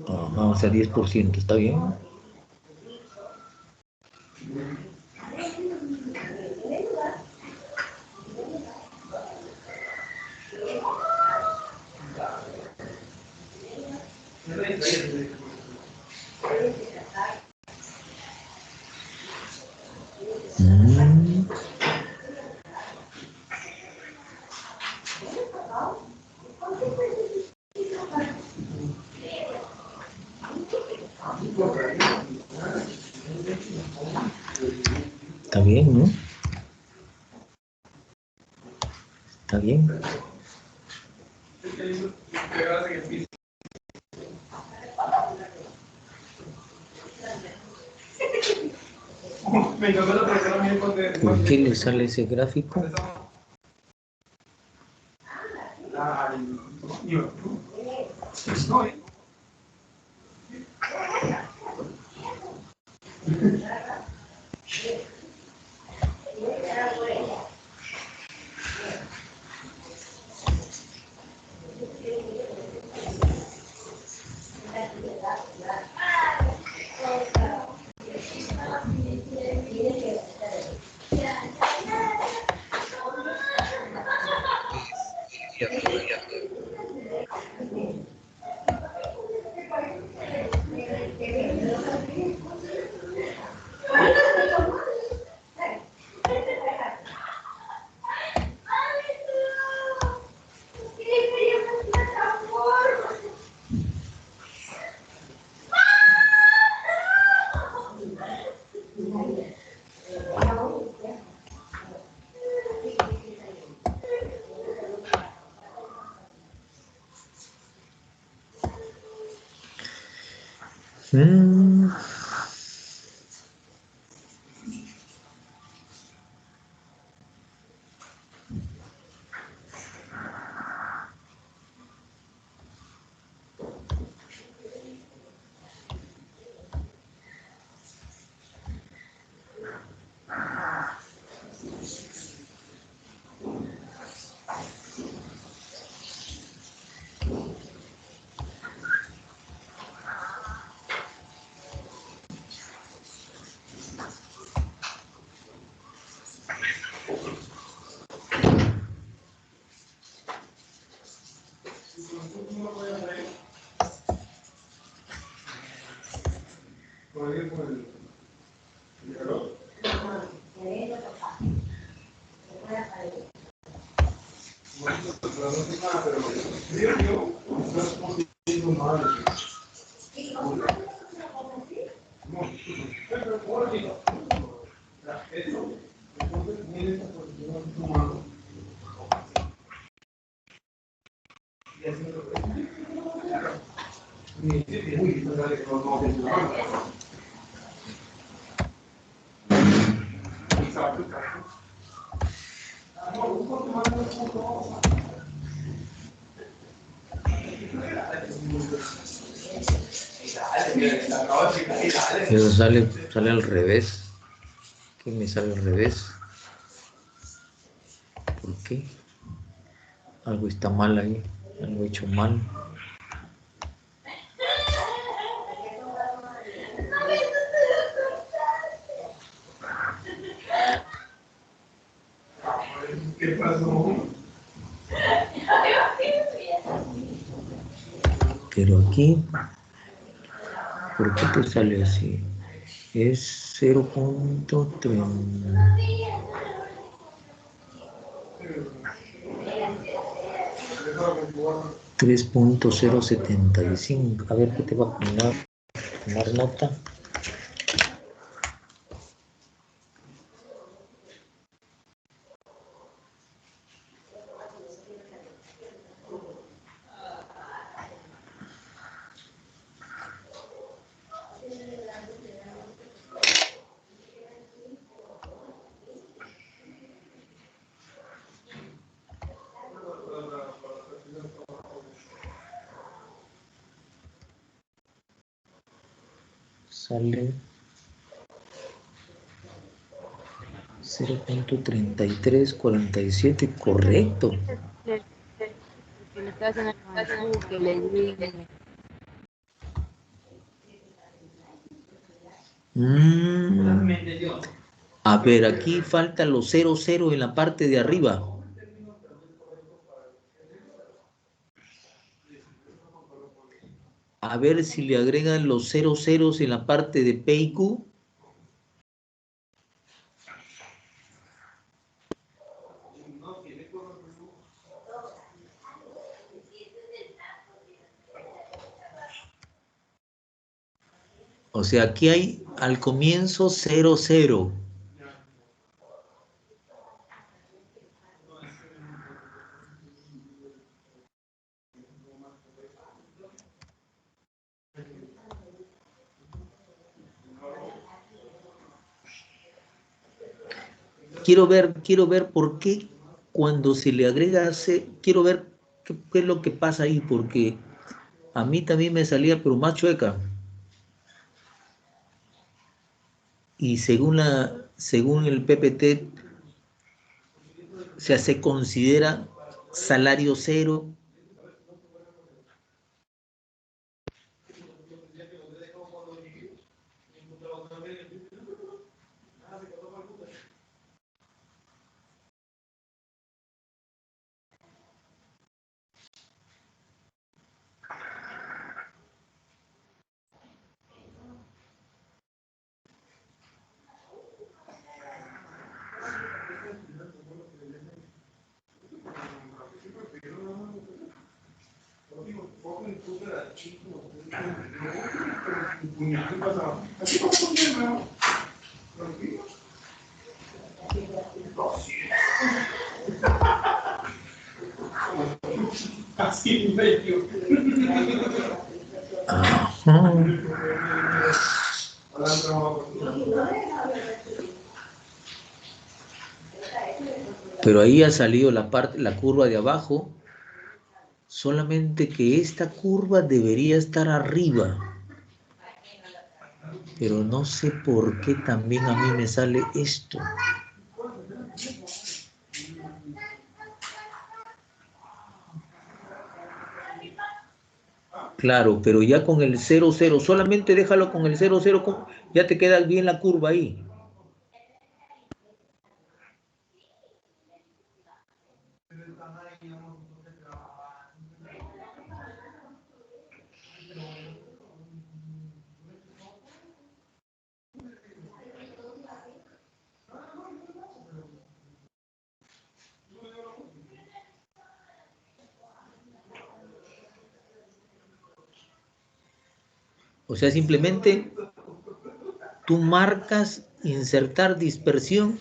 Vamos a 10%, ¿está bien? Está bien, ¿no? Está bien. ¿Por qué le sale ese gráfico? Mm. Eso sale al revés. ¿Qué me sale al revés? ¿Por qué? Algo está mal ahí. Algo hecho mal. ¿Qué pasó? Pero aquí, ¿por qué te sale así? Es 3.075. A ver qué te va a tomar nota. Sale 0.3347, correcto. Que le está haciendo el que le diga. A ver, aquí faltan los 00 en la parte de arriba. A ver si le agregan los 00 en la parte de P y Q. O sea, aquí hay al comienzo 00. Quiero ver por qué cuando se le agrega quiero ver qué es lo que pasa ahí, porque a mí también me salía, pero más chueca. Y según el PPT, o sea, se considera salario cero. Así medio. Ajá. Pero ahí ha salido la curva de abajo, solamente que esta curva debería estar arriba, pero no sé por qué también a mí me sale esto. Claro, pero ya con el 0, 0, solamente déjalo con el 0, 0, ya te queda bien la curva ahí. O sea, simplemente tú marcas insertar dispersión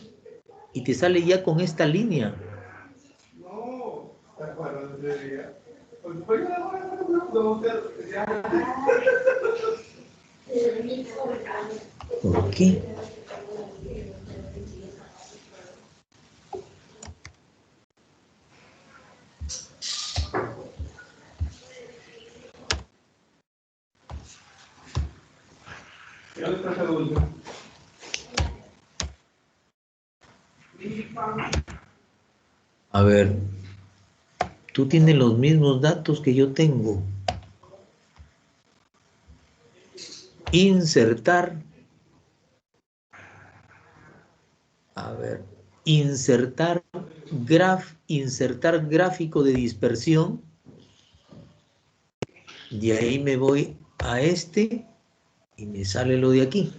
y te sale ya con esta línea. ¿Por qué? A ver, tú tienes los mismos datos que yo tengo. Insertar. A ver, insertar gráfico de dispersión. De ahí me voy a este y me sale lo de aquí.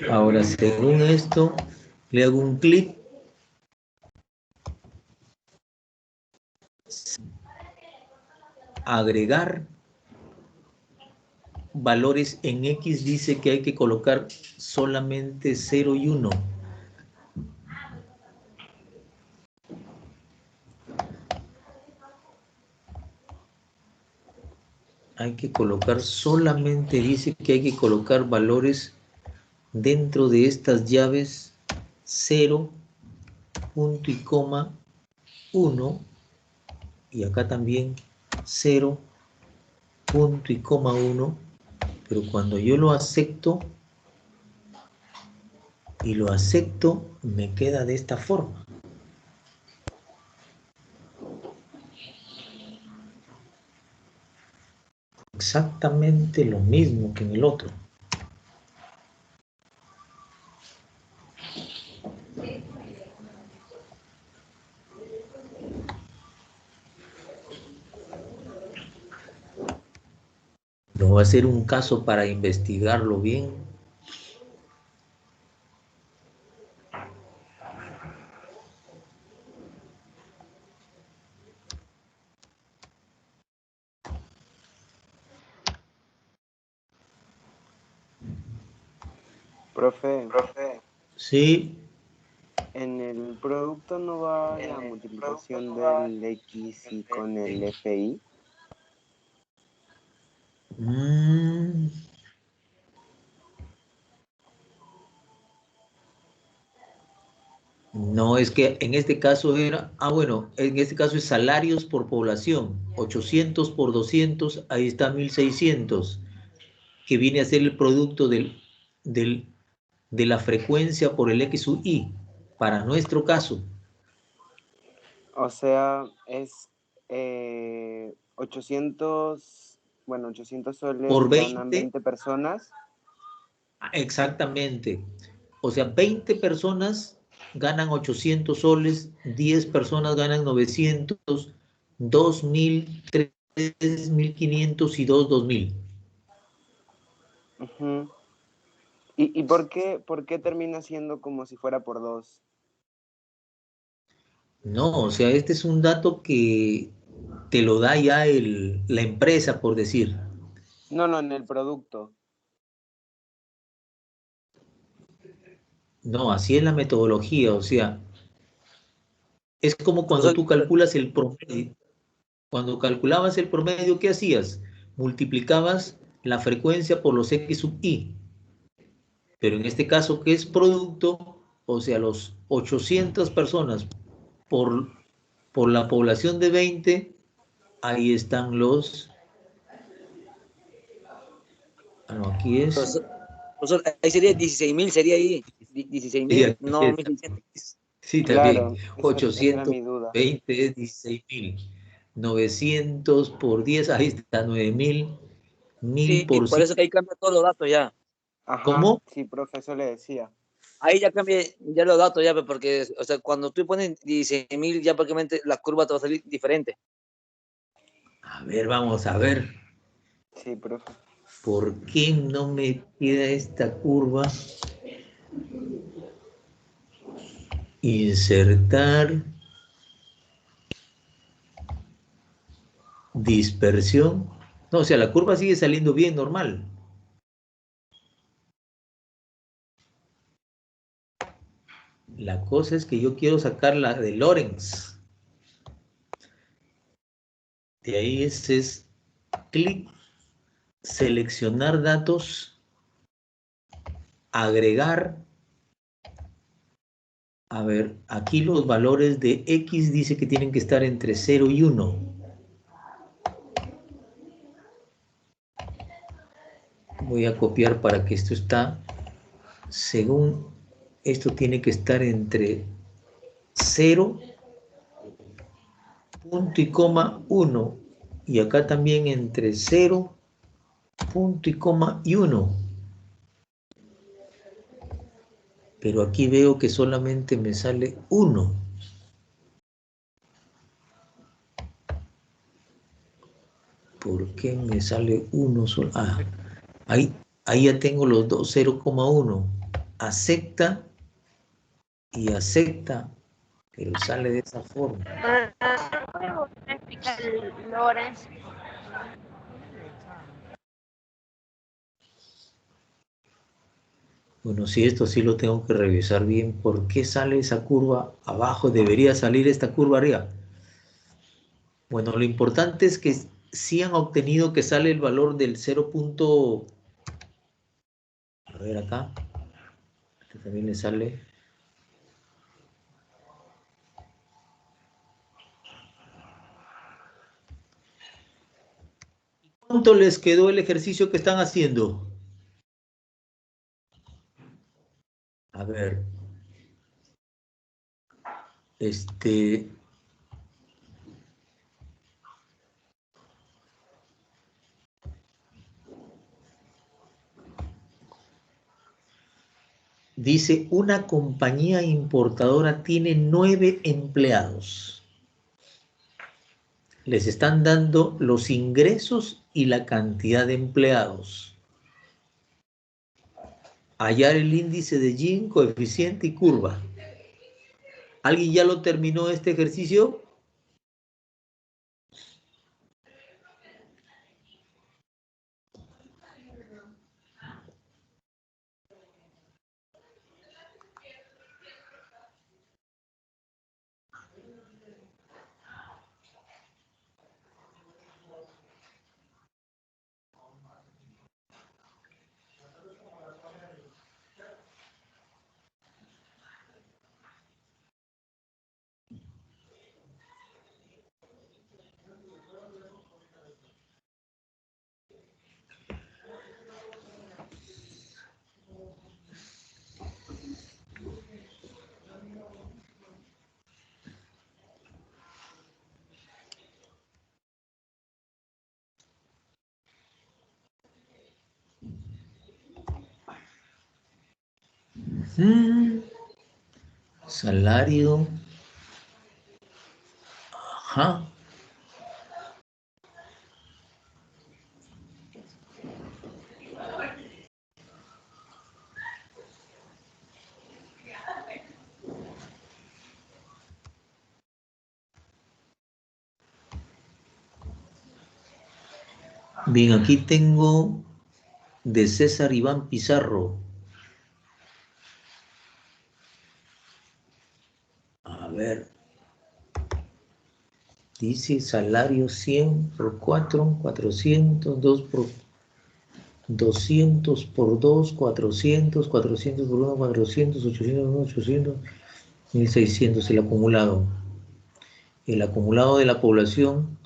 Ahora, según esto, le hago un clic. Agregar valores en X, dice que hay que colocar solamente 0 y 1. Hay que colocar solamente, dice que hay que colocar valores dentro de estas llaves 0, punto y coma, 1, y acá también 0, punto y coma 1, pero cuando yo lo acepto, me queda de esta forma. Exactamente lo mismo que en el otro. No va a ser un caso para investigarlo bien. Profe, Sí. en el producto no va la multiplicación del X y con el FI. No, es que en este caso era, bueno, en este caso es salarios por población, 800 por 200, ahí está 1600, que viene a ser el producto de la frecuencia por el X u Y, para nuestro caso. O sea, es 800 soles Por ganan 20, 20 personas. exactamente. O sea, 20 personas ganan 800 soles, 10 personas ganan 900, 2000, es 1500 y 2000. Ujú. ¿Y por qué termina siendo como si fuera por 2? No, o sea, este es un dato que te lo da ya la empresa, por decir. No, no, en el producto. No, así es la metodología, o sea, es como cuando Profesor, tú calculas el promedio. Cuando calculabas el promedio, ¿qué hacías? Multiplicabas la frecuencia por los X sub I. Pero en este caso, ¿qué es producto? O sea, los 800 personas por, por la población de 20, ahí están los... Ah, no, aquí es... profesor, ahí sería 16.000, sería ahí. Y 16.000, aquí no está. 1.600. Sí, también. Claro, esa era mi duda. 820 es 16.000. 900 por 10, ahí está 9.000. 1000 Sí, por por 100. eso que ahí cambia todos los datos ya. Ajá, ¿Cómo? sí, profesor le decía. Ahí ya cambia ya los datos ya, pues, porque, o sea, cuando tú pones 16.000, ya prácticamente la curva te va a salir diferente. A ver, vamos a ver. Sí, profe. ¿Por qué no me queda esta curva? Insertar, dispersión. No, o sea, la curva sigue saliendo bien normal. La cosa es que yo quiero sacar la de Lorentz. De ahí es clic, seleccionar datos, agregar. A ver, aquí los valores de X dice que tienen que estar entre 0 y 1. Voy a copiar para que esto está, según esto tiene que estar entre 0, punto y coma 1. Y acá también entre 0, punto y coma y 1. Pero aquí veo que solamente me sale 1. ¿Por qué me sale 1 solo? Ah, ahí ya tengo los dos, 0,1. Acepta y acepta, pero sale de esa forma. ¿Puede volver a explicar Lorenz? Bueno, si esto sí lo tengo que revisar bien, ¿por qué sale esa curva abajo? Debería salir esta curva arriba. Bueno, lo importante es que sí han obtenido que sale el valor del 0. A ver acá, este también le sale. ¿Cuánto les quedó el ejercicio que están haciendo? A ver, este, dice, una compañía importadora tiene 9 empleados. Les están dando los ingresos y la cantidad de empleados. Hallar el índice de Gini, coeficiente y curva. ¿Alguien ya lo terminó este ejercicio? Salario. Ajá. Bien, aquí tengo de César Iván Pizarro. A ver. Dice salario 100 por 4, 400, 2 por 200 por 2, 400, 400 por 1, 400, 800, 800, 1600 el acumulado. El acumulado de la población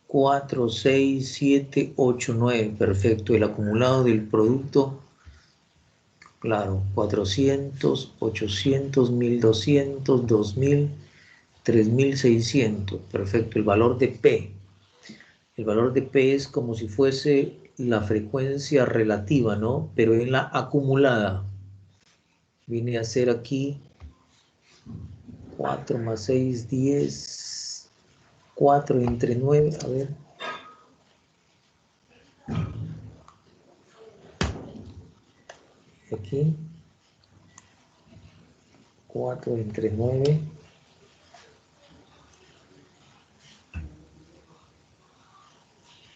4, 6, 7, 8, 9. Perfecto. El acumulado del producto, claro, 400, 800, 1200, 2000, 3600. Perfecto. El valor de P. El valor de P es como si fuese la frecuencia relativa, ¿no? Pero en la acumulada. Viene a ser aquí 4 más 6, 10. 4 entre 9, a ver. Aquí. 4 entre 9.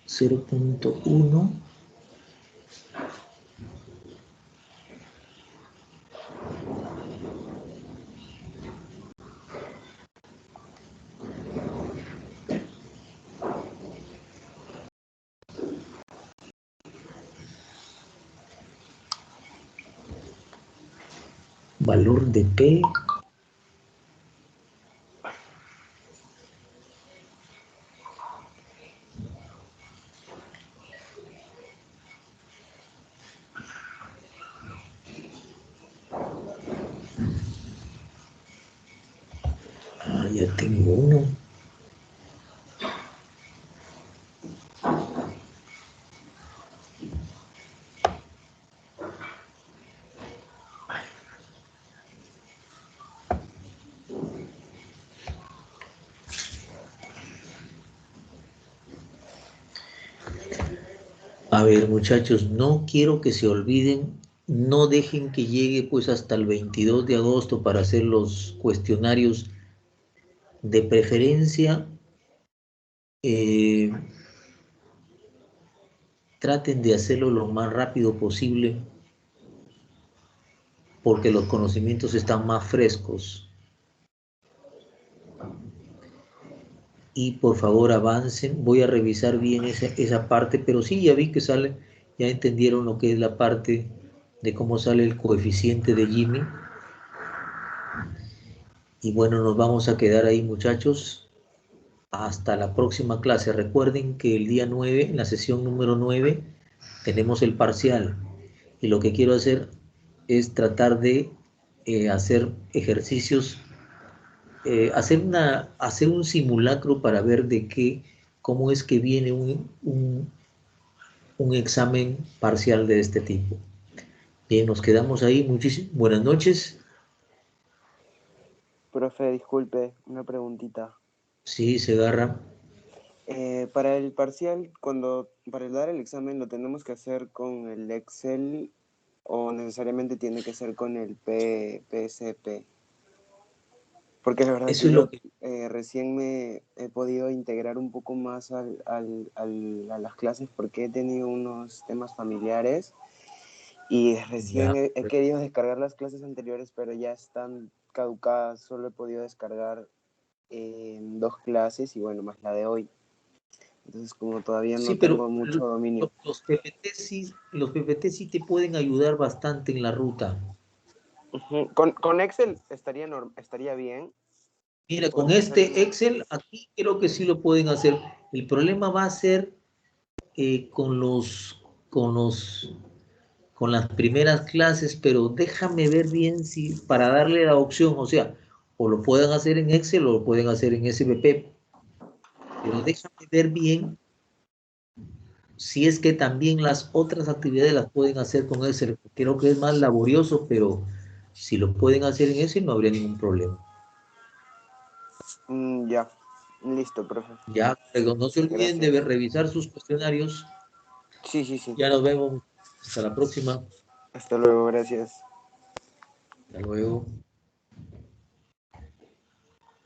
0.1. Valor de P. Ah, ya tengo uno. A ver, muchachos, no quiero que se olviden, no dejen que llegue pues hasta el 22 de agosto para hacer los cuestionarios. De preferencia, eh, traten de hacerlo lo más rápido posible porque los conocimientos están más frescos. Y por favor avancen, voy a revisar bien esa parte, pero sí, ya vi que sale, ya entendieron lo que es la parte de cómo sale el coeficiente de Gini. Y bueno, nos vamos a quedar ahí, muchachos, hasta la próxima clase. Recuerden que el día 9, en la sesión número 9, tenemos el parcial. Y lo que quiero hacer es tratar de hacer ejercicios, hacer un simulacro para ver cómo es que viene un examen parcial de este tipo. Bien, nos quedamos ahí. Muchísimas buenas noches. Profe, disculpe, una preguntita. Sí, Segarra. Para el parcial, para dar el examen, ¿lo tenemos que hacer con el Excel o necesariamente tiene que ser con el PSP? Porque la verdad Eso que es lo yo que... recién me he podido integrar un poco más a las clases porque he tenido unos temas familiares y recién Ya. he querido descargar las clases anteriores, pero ya están caducadas. Solo he podido descargar 2 clases y bueno, más la de hoy. Entonces, como todavía Sí, no pero tengo mucho dominio. los PPT sí te pueden ayudar bastante en la ruta. Con Excel estaría bien. Mira, con Podemos hacer este como... Excel aquí creo que sí lo pueden hacer. El problema va a ser con con las primeras clases, pero déjame ver bien si para darle la opción, o sea, o lo pueden hacer en Excel o lo pueden hacer en SPP, pero déjame ver bien si es que también las otras actividades las pueden hacer con Excel. Creo que es más laborioso, pero si lo pueden hacer en Excel no habría ningún problema. Ya, listo, profe. Ya, pero no se olviden de Gracias. revisar sus cuestionarios. Sí, sí, sí. Ya nos vemos. Hasta la próxima. Hasta luego, gracias. Hasta luego.